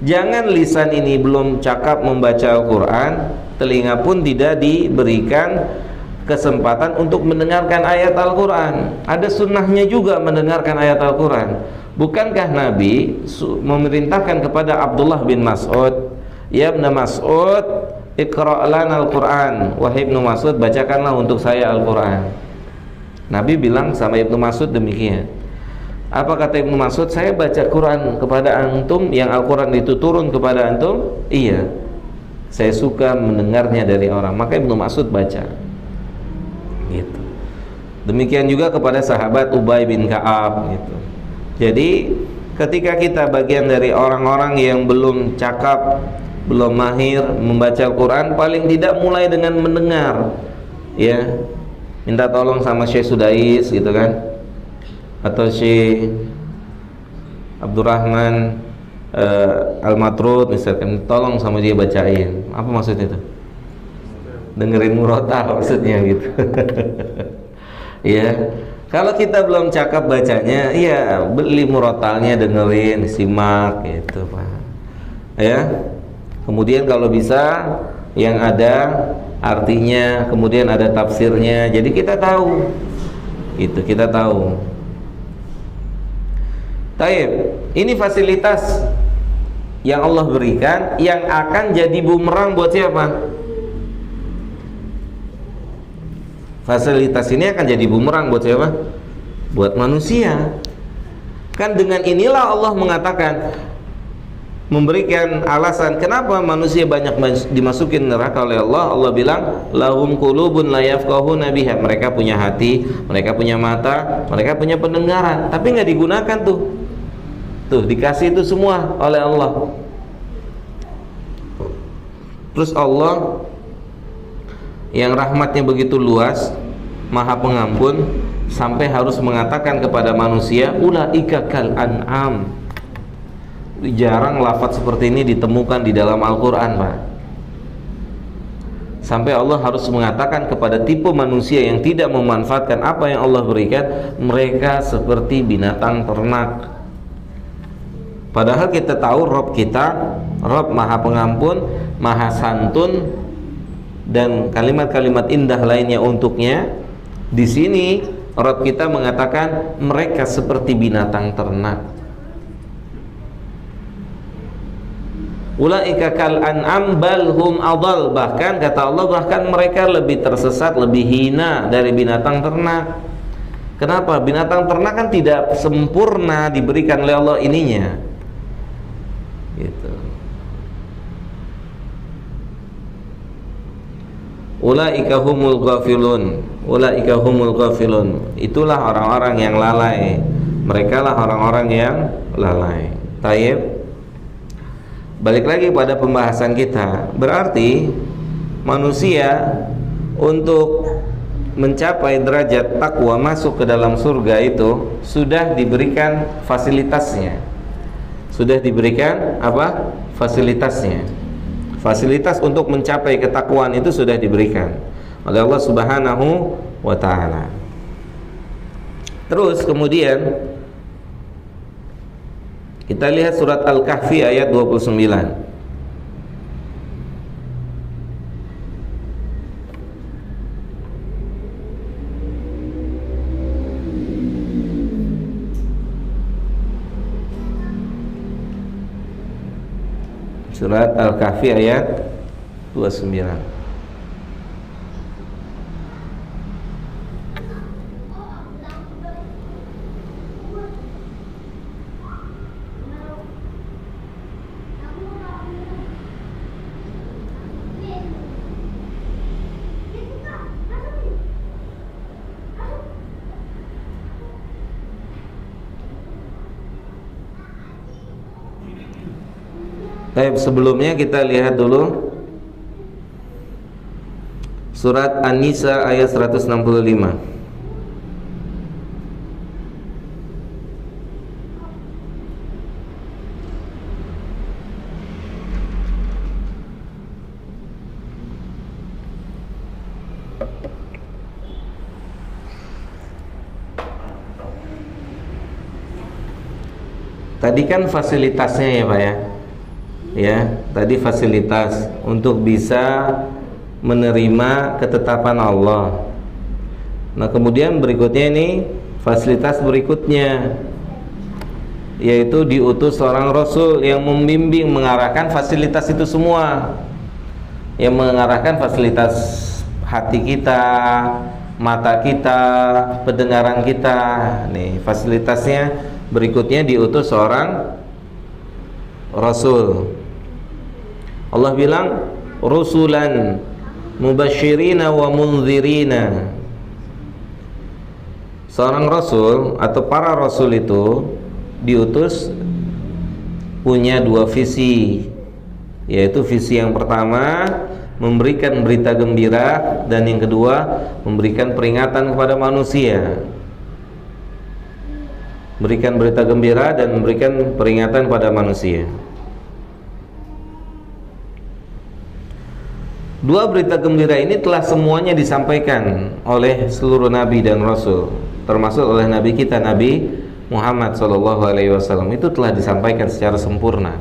Jangan lisan ini belum cakap membaca Al-Quran, telinga pun tidak diberikan kesempatan untuk mendengarkan ayat Al-Quran. Ada sunnahnya juga mendengarkan ayat Al-Quran. Bukankah Nabi memerintahkan kepada Abdullah bin Mas'ud, ya Ibn Mas'ud, Iqra' lana Al-Quran, wahai Ibnu Mas'ud, bacakanlah untuk saya Al-Quran. Nabi bilang sama Ibnu Mas'ud demikian. Apa kata Ibnu Mas'ud? Saya baca Quran kepada antum, yang Al-Quran itu turun kepada antum? Iya, saya suka mendengarnya dari orang. Maka Ibnu Mas'ud baca gitu. Demikian juga kepada sahabat Ubay bin Ka'ab gitu. Jadi ketika kita bagian dari orang-orang yang belum cakap, belum mahir membaca Al-Quran, paling tidak mulai dengan mendengar, ya, minta tolong sama Syekh Sudais gitu kan, atau Syekh Abdurrahman Al-Matrud misalkan, tolong sama dia bacain. Apa maksudnya itu? Dengerin murotal maksudnya gitu. Ya, kalau kita belum cakap bacanya, ya beli murotalnya, dengerin, simak gitu Pak. Ya. Kemudian kalau bisa yang ada artinya, kemudian ada tafsirnya, jadi kita tahu. Itu kita tahu. Taib, ini fasilitas yang Allah berikan yang akan jadi bumerang buat siapa? Fasilitas ini akan jadi bumerang buat siapa? Buat manusia. Kan dengan inilah Allah mengatakan, memberikan alasan kenapa manusia banyak dimasukin neraka oleh Allah. Allah bilang lahum qulubun la yafqahuna biha, mereka punya hati, mereka punya mata, mereka punya pendengaran, tapi nggak digunakan tuh. Tuh dikasih itu semua oleh Allah. Terus Allah yang rahmatnya begitu luas, maha pengampun, sampai harus mengatakan kepada manusia ulaika kal an'am. Jarang lafaz seperti ini ditemukan di dalam Al-Quran, Pak. Sampai Allah harus mengatakan kepada tipe manusia yang tidak memanfaatkan apa yang Allah berikan, mereka seperti binatang ternak. Padahal kita tahu Rob kita, Rob Maha Pengampun, Maha Santun, dan kalimat-kalimat indah lainnya untuknya. Di sini Rob kita mengatakan mereka seperti binatang ternak. Ulaika kal an'am bal hum adall, bahkan kata Allah, bahkan mereka lebih tersesat, lebih hina dari binatang ternak. Kenapa? Binatang ternak kan tidak sempurna diberikan oleh Allah ininya. Gitu. Ulaika humul ghafilun, ulaika humul ghafilun. Itulah orang-orang yang lalai. Mereka lah orang-orang yang lalai. Taib. Balik lagi pada pembahasan kita. Berarti manusia untuk mencapai derajat takwa masuk ke dalam surga itu sudah diberikan fasilitasnya. Sudah diberikan apa? Fasilitasnya. Fasilitas untuk mencapai ketakwaan itu sudah diberikan oleh Allah Subhanahu wa taala. Terus kemudian kita lihat surat Al-Kahfi ayat 29. Surat Al-Kahfi ayat 29. Baik, sebelumnya kita lihat dulu surat An-Nisa ayat 165. Tadi kan fasilitasnya ya Pak ya. Ya, tadi fasilitas untuk bisa menerima ketetapan Allah. Nah, kemudian berikutnya ini fasilitas berikutnya, yaitu diutus seorang Rasul yang membimbing, mengarahkan fasilitas itu semua, yang mengarahkan fasilitas hati kita, mata kita, pendengaran kita. Nih, fasilitasnya berikutnya diutus seorang Rasul. Allah bilang rusulan mubasyirina wa munzirina. Seorang rasul atau para rasul itu diutus punya dua visi, yaitu visi yang pertama memberikan berita gembira, dan yang kedua memberikan peringatan kepada manusia. Berikan berita gembira dan memberikan peringatan kepada manusia. Dua berita gembira ini telah semuanya disampaikan oleh seluruh nabi dan rasul, termasuk oleh nabi kita, Nabi Muhammad SAW. Itu telah disampaikan secara sempurna.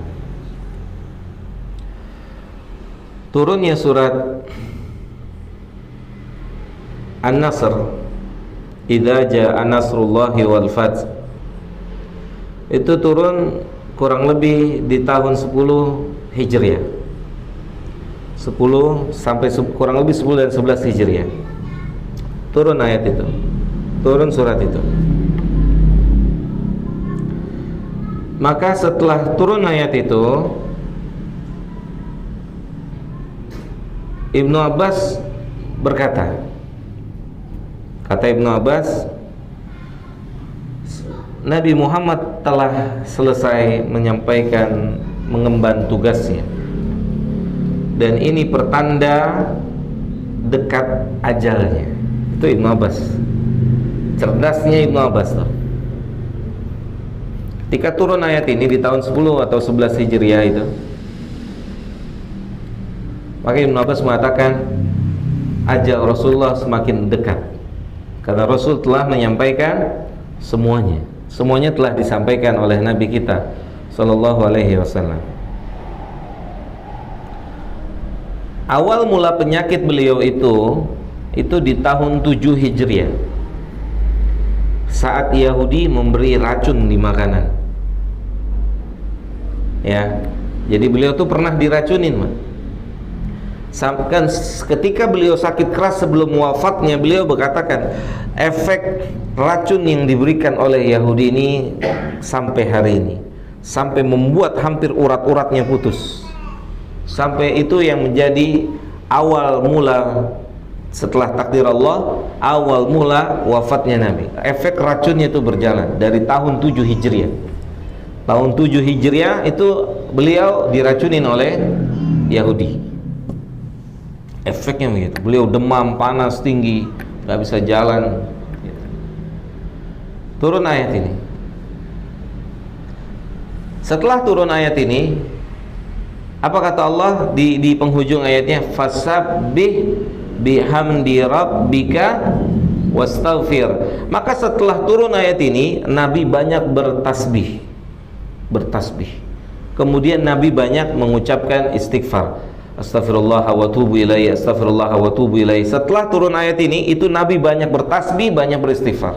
Turunnya surat An-Nasr, idza jaa nasrullahi wal fath, itu turun kurang lebih di tahun 10 Hijriah. 10 sampai kurang lebih 10 dan 11 Hijriah. Turun ayat itu. Turun surat itu. Maka setelah turun ayat itu, Ibnu Abbas berkata, kata Ibnu Abbas, Nabi Muhammad telah selesai menyampaikan, mengemban tugasnya, dan ini pertanda dekat ajalnya. Itu Ibnu Abbas. Cerdasnya Ibnu Abbas tuh. Ketika turun ayat ini di tahun 10 atau 11 Hijriah itu, maka Ibnu Abbas mengatakan ajal Rasulullah semakin dekat, karena Rasul telah menyampaikan semuanya. Semuanya telah disampaikan oleh Nabi kita sallallahu alaihi wasallam. Awal mula penyakit beliau itu di tahun 7 Hijriah, saat Yahudi memberi racun di makanan. Ya, jadi beliau tuh pernah diracunin, Sampai ketika beliau sakit keras sebelum wafatnya, beliau berkatakan efek racun yang diberikan oleh Yahudi ini sampai hari ini, sampai membuat hampir urat-uratnya putus. Sampai itu yang menjadi awal mula, setelah takdir Allah, awal mula wafatnya Nabi. Efek racunnya itu berjalan dari tahun 7 Hijriah. Tahun 7 Hijriah itu beliau diracunin oleh Yahudi. Efeknya begitu. Beliau demam, panas tinggi, nggak bisa jalan. Turun ayat ini. Setelah turun ayat ini, apa kata Allah di penghujung ayatnya? Fasabbih bihamdi rabbika wastaghfir. Maka setelah turun ayat ini, Nabi banyak bertasbih. Kemudian Nabi banyak mengucapkan istighfar. Astaghfirullah wa tubu ilaihi, astaghfirullah wa tubu ilaihi. Setelah turun ayat ini, itu Nabi banyak bertasbih, banyak beristighfar.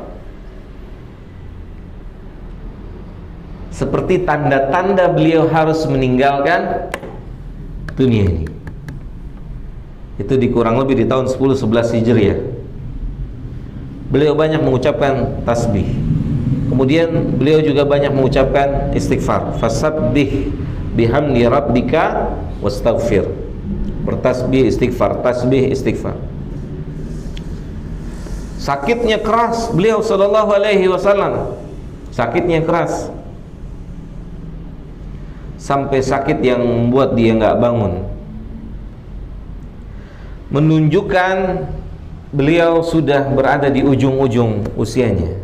Seperti tanda-tanda beliau harus meninggalkan dunia ini. Itu dikurang lebih di tahun 10-11 Hijriah. Beliau banyak mengucapkan tasbih. Kemudian beliau juga banyak mengucapkan istighfar. Fasabbih bihamdi rabbika wastaghfir. Bertasbih istighfar, tasbih istighfar. Sakitnya keras beliau sallallahu alaihi wasallam. Sakitnya keras. Sampai sakit yang membuat dia enggak bangun. Menunjukkan beliau sudah berada di ujung-ujung usianya.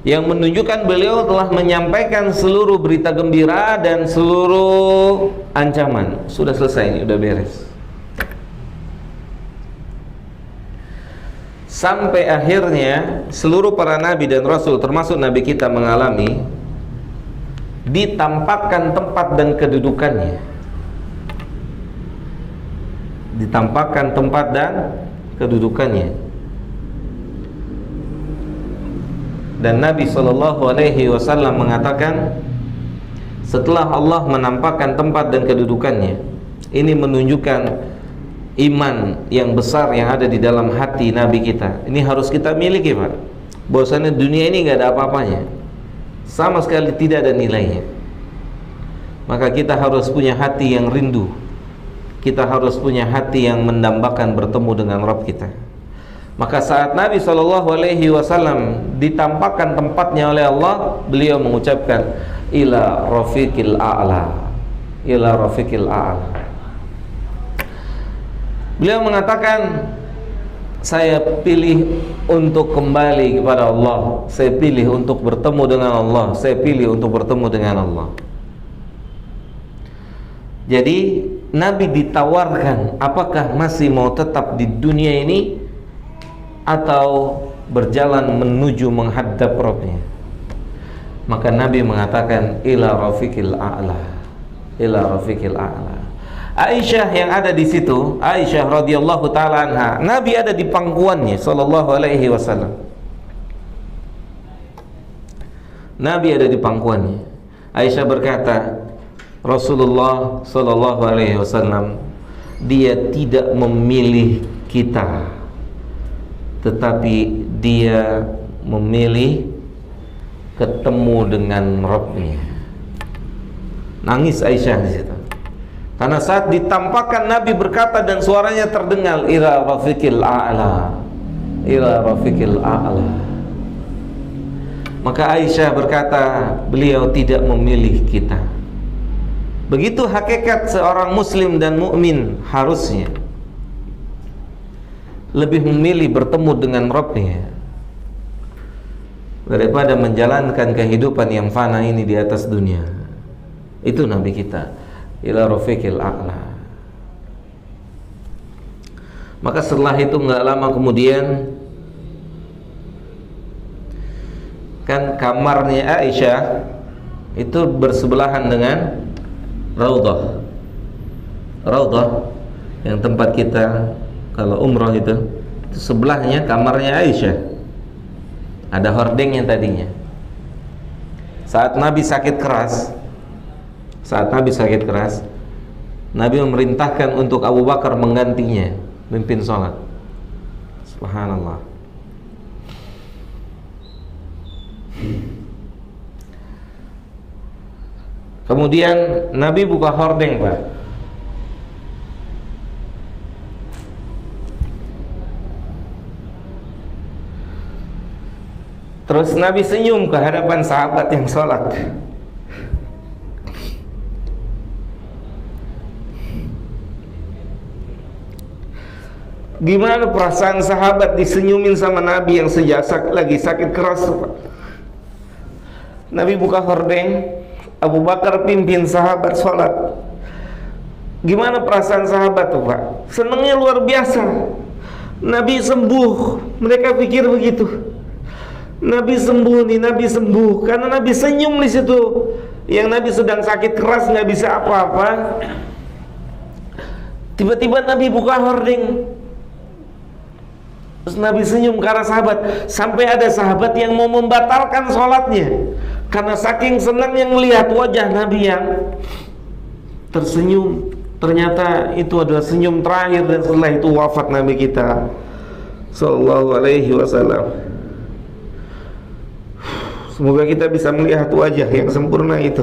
Yang menunjukkan beliau telah menyampaikan seluruh berita gembira dan seluruh ancaman. Sudah selesai ini, sudah beres. Sampai akhirnya seluruh para nabi dan rasul, termasuk nabi kita, mengalami ditampakkan tempat dan kedudukannya. Ditampakkan tempat dan kedudukannya. Dan Nabi SAW mengatakan, setelah Allah menampakkan tempat dan kedudukannya, ini menunjukkan iman yang besar yang ada di dalam hati Nabi kita. Ini harus kita miliki, Pak. Bahwasanya dunia ini nggak ada apa-apanya, sama sekali tidak ada nilainya. Maka kita harus punya hati yang rindu. Kita harus punya hati yang mendambakan bertemu dengan Rabb kita. Maka saat Nabi SAW ditampakkan tempatnya oleh Allah, beliau mengucapkan ila rafiqil a'la, ila rafiqil a'la. Beliau mengatakan, saya pilih untuk kembali kepada Allah, saya pilih untuk bertemu dengan Allah, saya pilih untuk bertemu dengan Allah. Jadi Nabi ditawarkan, apakah masih mau tetap di dunia ini atau berjalan menuju menghadap Rabbnya. Maka Nabi mengatakan ila rafiqil a'la, ila rafiqil a'la. Aisyah yang ada di situ, Aisyah radhiyallahu taala anha, Nabi ada di pangkuannya sallallahu alaihi wasallam. Nabi ada di pangkuannya. Aisyah berkata, Rasulullah sallallahu alaihi wasallam, dia tidak memilih kita, tetapi dia memilih ketemu dengan Rabb-Nya. Nangis Aisyah di situ. Karena saat ditampakkan Nabi berkata dan suaranya terdengar ila rafiqil a'la, ila rafiqil a'la. Maka Aisyah berkata, beliau tidak memilih kita. Begitu hakikat seorang muslim dan mukmin harusnya lebih memilih bertemu dengan Rabb-Nya daripada menjalankan kehidupan yang fana ini di atas dunia. Itu Nabi kita, ila rafiqil a'la. Maka setelah itu nggak lama kemudian, kan kamarnya Aisyah itu bersebelahan dengan Raudhah. Raudhah yang tempat kita kalau umroh itu sebelahnya kamarnya Aisyah. Ada hordengnya tadinya. Saat Nabi sakit keras, Nabi memerintahkan untuk Abu Bakar menggantinya memimpin sholat. Subhanallah. Kemudian Nabi buka hordeng, Pak. Terus Nabi senyum ke hadapan sahabat yang sholat. Gimana perasaan sahabat disenyumin sama Nabi yang lagi sakit keras, Pak? Nabi buka hordeng, Abu Bakar pimpin sahabat sholat. Gimana perasaan sahabat tuh, Pak? Senangnya luar biasa. Nabi sembuh. Mereka pikir begitu. Nabi sembuh nih, Nabi sembuh karena Nabi senyum di situ. Yang Nabi sedang sakit keras nggak bisa apa-apa. Tiba-tiba Nabi buka hordeng. Terus Nabi senyum ke arah sahabat. Sampai ada sahabat yang mau membatalkan sholatnya karena saking senangnya melihat wajah Nabi yang tersenyum. Ternyata itu adalah senyum terakhir dan setelah itu wafat Nabi kita sallallahu alaihi wasallam. Semoga kita bisa melihat wajah yang sempurna itu.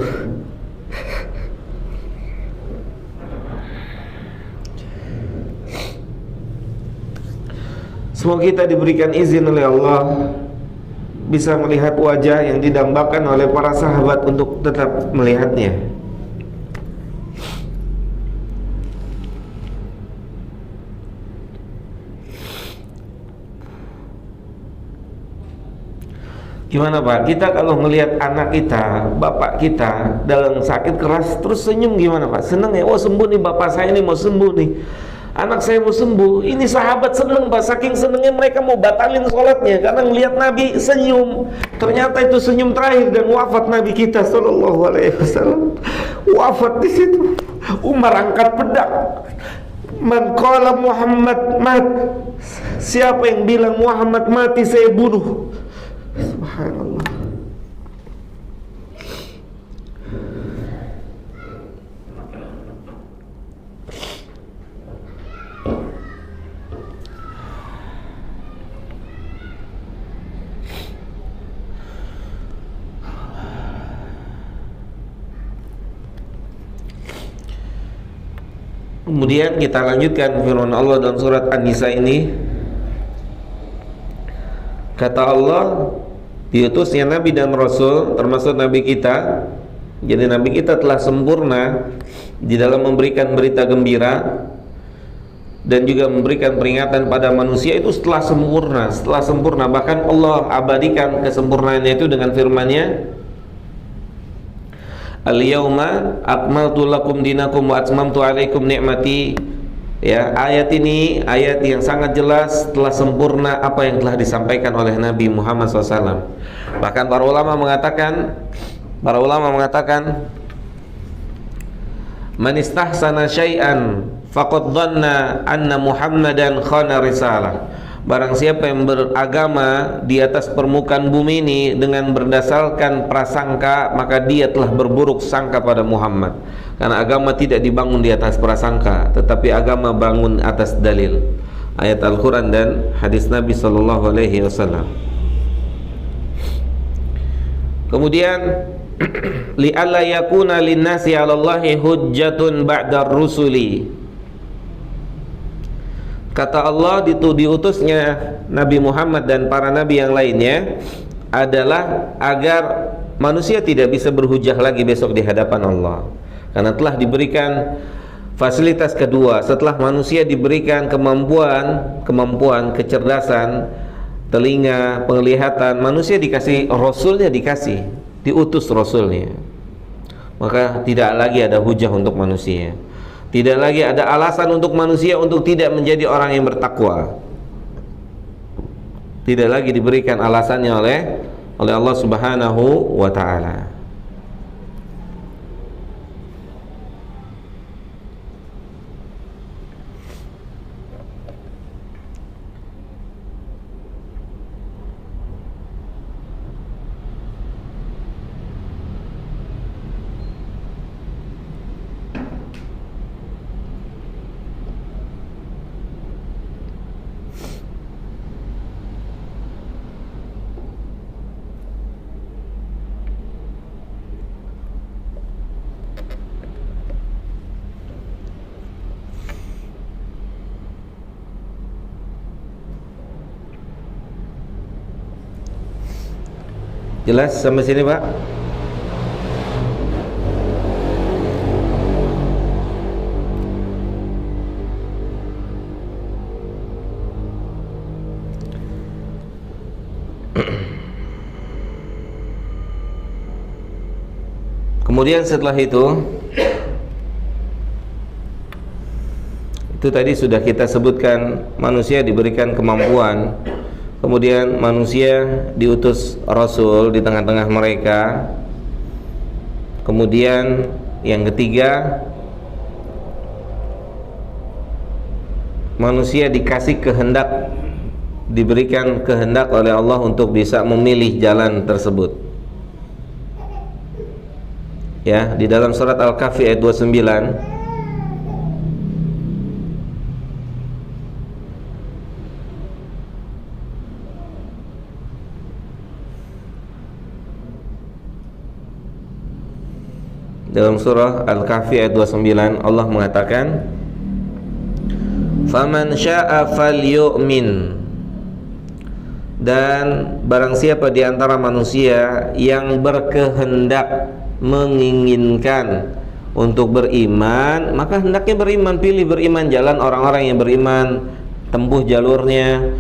Semoga kita diberikan izin oleh Allah bisa melihat wajah yang didambakan oleh para sahabat untuk tetap melihatnya. Gimana, Pak? Kita kalau melihat anak kita, bapak kita dalam sakit keras terus senyum gimana, Pak? Senang ya? Oh, sembuh nih, bapak saya ini mau sembuh nih, anak saya mau sembuh. Ini sahabat senang, Pak. Saking senangnya mereka mau batalin sholatnya karena melihat Nabi senyum. Ternyata itu senyum terakhir dan wafat Nabi kita sallallahu alaihi wasallam. Wafat di situ. Umar angkat pedang. Man qala Muhammad mat. Siapa yang bilang Muhammad mati, saya bunuh. Subhanallah. Kemudian kita lanjutkan firman Allah dalam surat An-Nisa ini. Kata Allah, diutusnya Nabi dan Rasul termasuk Nabi kita. Jadi Nabi kita telah sempurna di dalam memberikan berita gembira dan juga memberikan peringatan pada manusia itu setelah sempurna. Bahkan Allah abadikan kesempurnaannya itu dengan firman-Nya, Al-yawma akmaltu lakum dinakum wa atmamtu alaikum ni'mati. Ya, ayat ini ayat yang sangat jelas telah sempurna apa yang telah disampaikan oleh Nabi Muhammad SAW. Bahkan para ulama mengatakan man istahsana syai'an faqad dhanna anna Muhammadan khana risalah. Barang siapa yang beragama di atas permukaan bumi ini dengan berdasarkan prasangka, maka dia telah berburuk sangka pada Muhammad. Karena agama tidak dibangun di atas prasangka, tetapi agama bangun atas dalil. Ayat Al-Quran dan hadis Nabi sallallahu alaihi wasallam. Kemudian li'alla yakuna linnasi 'alallahi hujjatun ba'dar rusuli. Kata Allah, diutusnya Nabi Muhammad dan para nabi yang lainnya adalah agar manusia tidak bisa berhujah lagi besok di hadapan Allah. Karena telah diberikan fasilitas kedua. Setelah manusia diberikan kemampuan, kecerdasan, telinga, penglihatan, manusia dikasih rasulnya, diutus rasulnya. Maka tidak lagi ada hujah untuk manusia. Tidak lagi ada alasan untuk manusia untuk tidak menjadi orang yang bertakwa. Tidak lagi diberikan alasannya oleh Allah Subhanahu wa ta'ala. Jelas sampai sini, Pak? Kemudian setelah itu tadi sudah kita sebutkan, manusia diberikan kemampuan, kemudian manusia diutus Rasul di tengah-tengah mereka. Kemudian yang ketiga, manusia dikasih kehendak, diberikan kehendak oleh Allah untuk bisa memilih jalan tersebut. Ya, di dalam surat Al-Kahfi ayat 29, dalam surah Al-Kahfi ayat 29 Allah mengatakan, "Faman syaa'a falyu'min." Dan barang siapa di antara manusia yang berkehendak, menginginkan untuk beriman, maka hendaknya beriman, pilih beriman, jalan orang-orang yang beriman, tempuh jalurnya,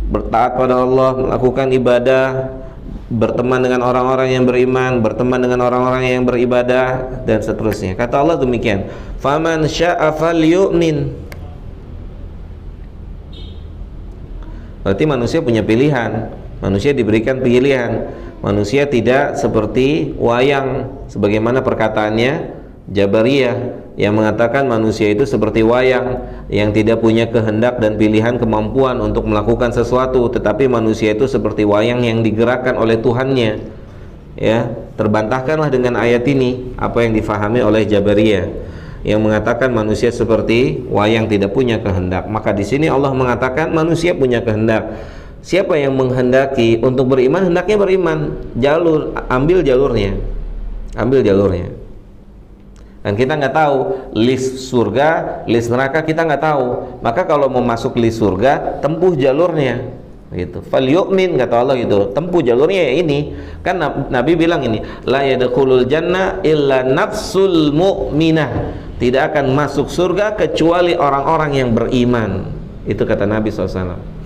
bertaat pada Allah, melakukan ibadah, berteman dengan orang-orang yang beriman, berteman dengan orang-orang yang beribadah, dan seterusnya. Kata Allah demikian, "Faman syaa'a falyu'min." Berarti manusia punya pilihan, manusia diberikan pilihan. Manusia tidak seperti wayang, sebagaimana perkataannya Jabariyah yang mengatakan manusia itu seperti wayang yang tidak punya kehendak dan pilihan kemampuan untuk melakukan sesuatu, tetapi manusia itu seperti wayang yang digerakkan oleh Tuhannya. Ya, terbantahkanlah dengan ayat ini apa yang difahami oleh Jabariyah yang mengatakan manusia seperti wayang tidak punya kehendak. Maka di sini Allah mengatakan manusia punya kehendak. Siapa yang menghendaki untuk beriman, hendaknya beriman. Ambil jalurnya, ambil jalurnya. Dan kita nggak tahu list surga, list neraka kita nggak tahu. Maka kalau mau masuk list surga, tempuh jalurnya. Gitu. Falyu'min, kata Allah gitu. Tempuh jalurnya ya ini. Kan Nabi bilang ini, la yadkhulul jannah illa nafsul mu'minah. Tidak akan masuk surga kecuali orang-orang yang beriman. Itu kata Nabi SAW.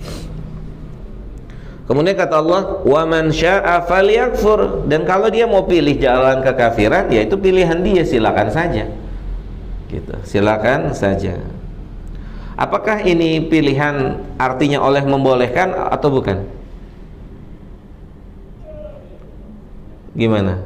Kemudian kata Allah, wa man syaa'a falyakfur. Dan kalau dia mau pilih jalan kekafiran, ya itu pilihan dia, silakan saja. Gitu, silakan saja. Apakah ini pilihan artinya oleh membolehkan atau bukan? Gimana?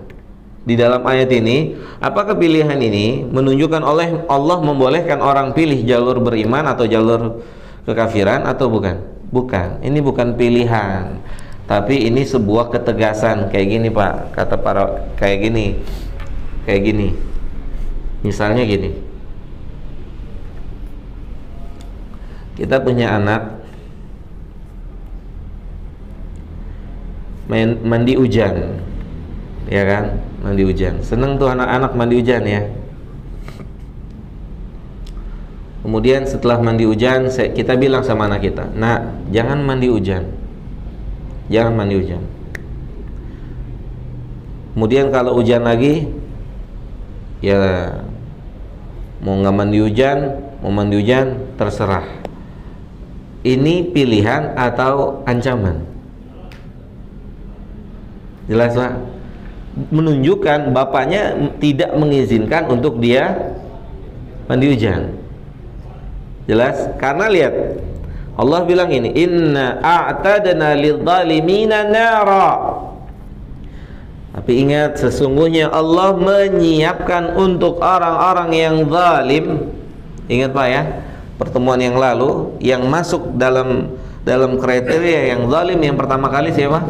Di dalam ayat ini, apakah pilihan ini menunjukkan oleh Allah membolehkan orang pilih jalur beriman atau jalur kekafiran atau bukan? Bukan, ini bukan pilihan, tapi ini sebuah ketegasan. Kayak gini Pak, kata para, kayak gini. Misalnya gini, kita punya anak mandi hujan, ya kan? Mandi hujan, seneng tuh anak-anak mandi hujan ya. Kemudian setelah mandi hujan, kita bilang sama anak kita, "Nak, jangan mandi hujan. Jangan mandi hujan." Kemudian kalau hujan lagi, ya mau nggak mandi hujan, mau mandi hujan, terserah. Ini pilihan atau ancaman? Jelas Pak? Menunjukkan bapaknya tidak mengizinkan untuk dia mandi hujan. Jelas? Karena lihat, Allah bilang ini, inna a'tadna lidzalimina nara. Tapi ingat, sesungguhnya Allah menyiapkan untuk orang-orang yang zalim. Ingat Pak ya, pertemuan yang lalu yang masuk dalam kriteria yang zalim yang pertama kali siapa?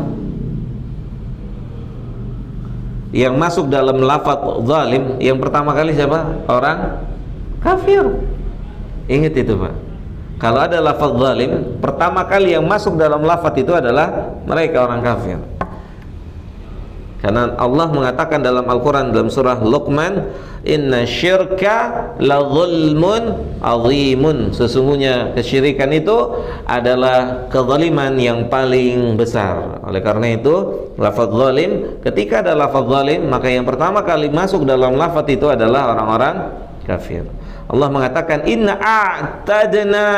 Yang masuk dalam lafaz zalim yang pertama kali siapa? Orang kafir. Ingat itu Pak. Kalau ada lafaz zalim, pertama kali yang masuk dalam lafaz itu adalah mereka orang kafir. Karena Allah mengatakan dalam Al-Quran dalam surah Luqman, inna syirka la zulmun azimun, sesungguhnya kesyirikan itu adalah kezaliman yang paling besar. Oleh karena itu lafaz zalim, ketika ada lafaz zalim, maka yang pertama kali masuk dalam lafaz itu adalah orang-orang kafir. Allah mengatakan inna a'tadna,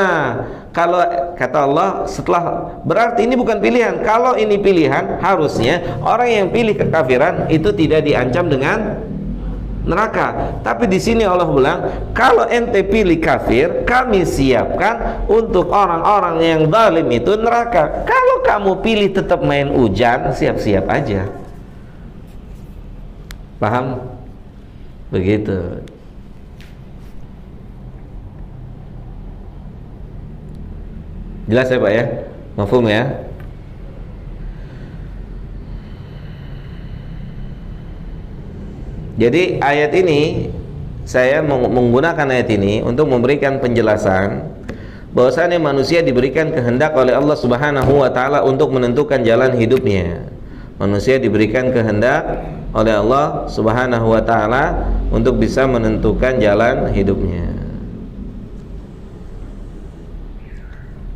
kalau kata Allah setelah, berarti ini bukan pilihan. Kalau ini pilihan, harusnya orang yang pilih kekafiran itu tidak diancam dengan neraka. Tapi di sini Allah bilang, kalau ente pilih kafir, kami siapkan untuk orang-orang yang zalim itu neraka. Kalau kamu pilih tetap main hujan, siap-siap aja. Paham? Begitu. Jelas ya Pak ya? Mafhum ya? Jadi ayat ini, saya menggunakan ayat ini untuk memberikan penjelasan bahwasanya manusia diberikan kehendak oleh Allah Subhanahu wa taala untuk menentukan jalan hidupnya. Manusia diberikan kehendak oleh Allah Subhanahu wa taala untuk bisa menentukan jalan hidupnya.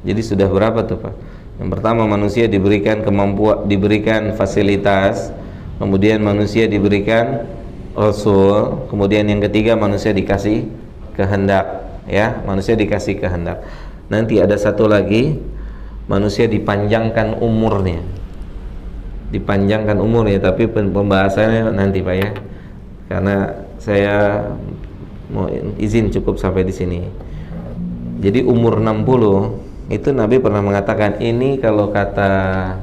Jadi sudah berapa tuh Pak? Yang pertama manusia diberikan kemampuan, diberikan fasilitas, kemudian manusia diberikan Rasul, kemudian yang ketiga manusia dikasih kehendak, ya, manusia dikasih kehendak. Nanti ada satu lagi, manusia dipanjangkan umurnya. Dipanjangkan umurnya, tapi pembahasannya nanti Pak ya. Karena saya mau izin cukup sampai di sini. Jadi umur 60 itu Nabi pernah mengatakan, ini kalau kata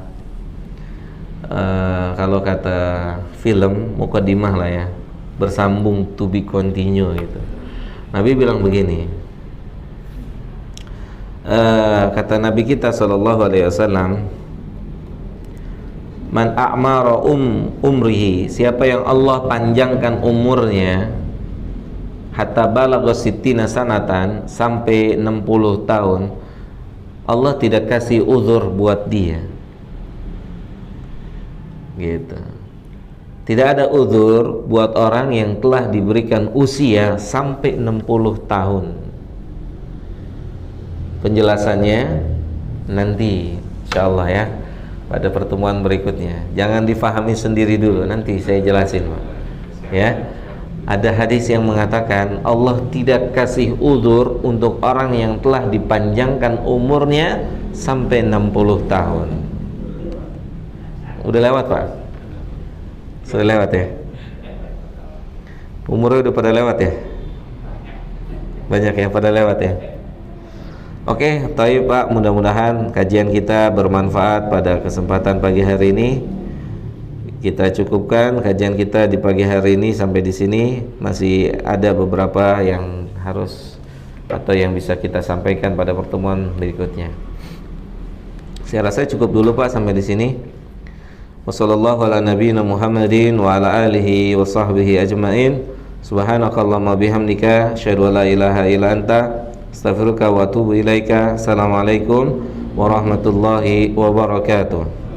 film mukadimah lah ya, bersambung, to be continue gitu. Nabi bilang begini, kata Nabi kita SAW, man a'mara umrihi, siapa yang Allah panjangkan umurnya, hatta balagha sittina sanatan, sampai 60 tahun, Allah tidak kasih uzur buat dia. Gitu. Tidak ada uzur buat orang yang telah diberikan usia sampai 60 tahun. Penjelasannya nanti insyaallah ya, pada pertemuan berikutnya. Jangan difahami sendiri dulu, nanti saya jelasin Pak. Ya. Ada hadis yang mengatakan Allah tidak kasih uzur untuk orang yang telah dipanjangkan umurnya sampai 60 tahun. Udah lewat Pak? Sudah lewat ya? Umurnya udah pada lewat ya? Banyak yang pada lewat ya? Oke, baik Pak, mudah-mudahan kajian kita bermanfaat pada kesempatan pagi hari ini. Kita cukupkan kajian kita di pagi hari ini sampai di sini. Masih ada beberapa yang harus atau yang bisa kita sampaikan pada pertemuan berikutnya. Saya rasa cukup dulu Pak sampai di sini. Wassallallahu ala nabiyina Muhammadin wa ala alihi wa sahbihi ajmain. Subhanakallahumma bihamdika asyhadu an la ilaha illa anta astaghfiruka wa atubu ilaika. Assalamualaikum warahmatullahi wabarakatuh.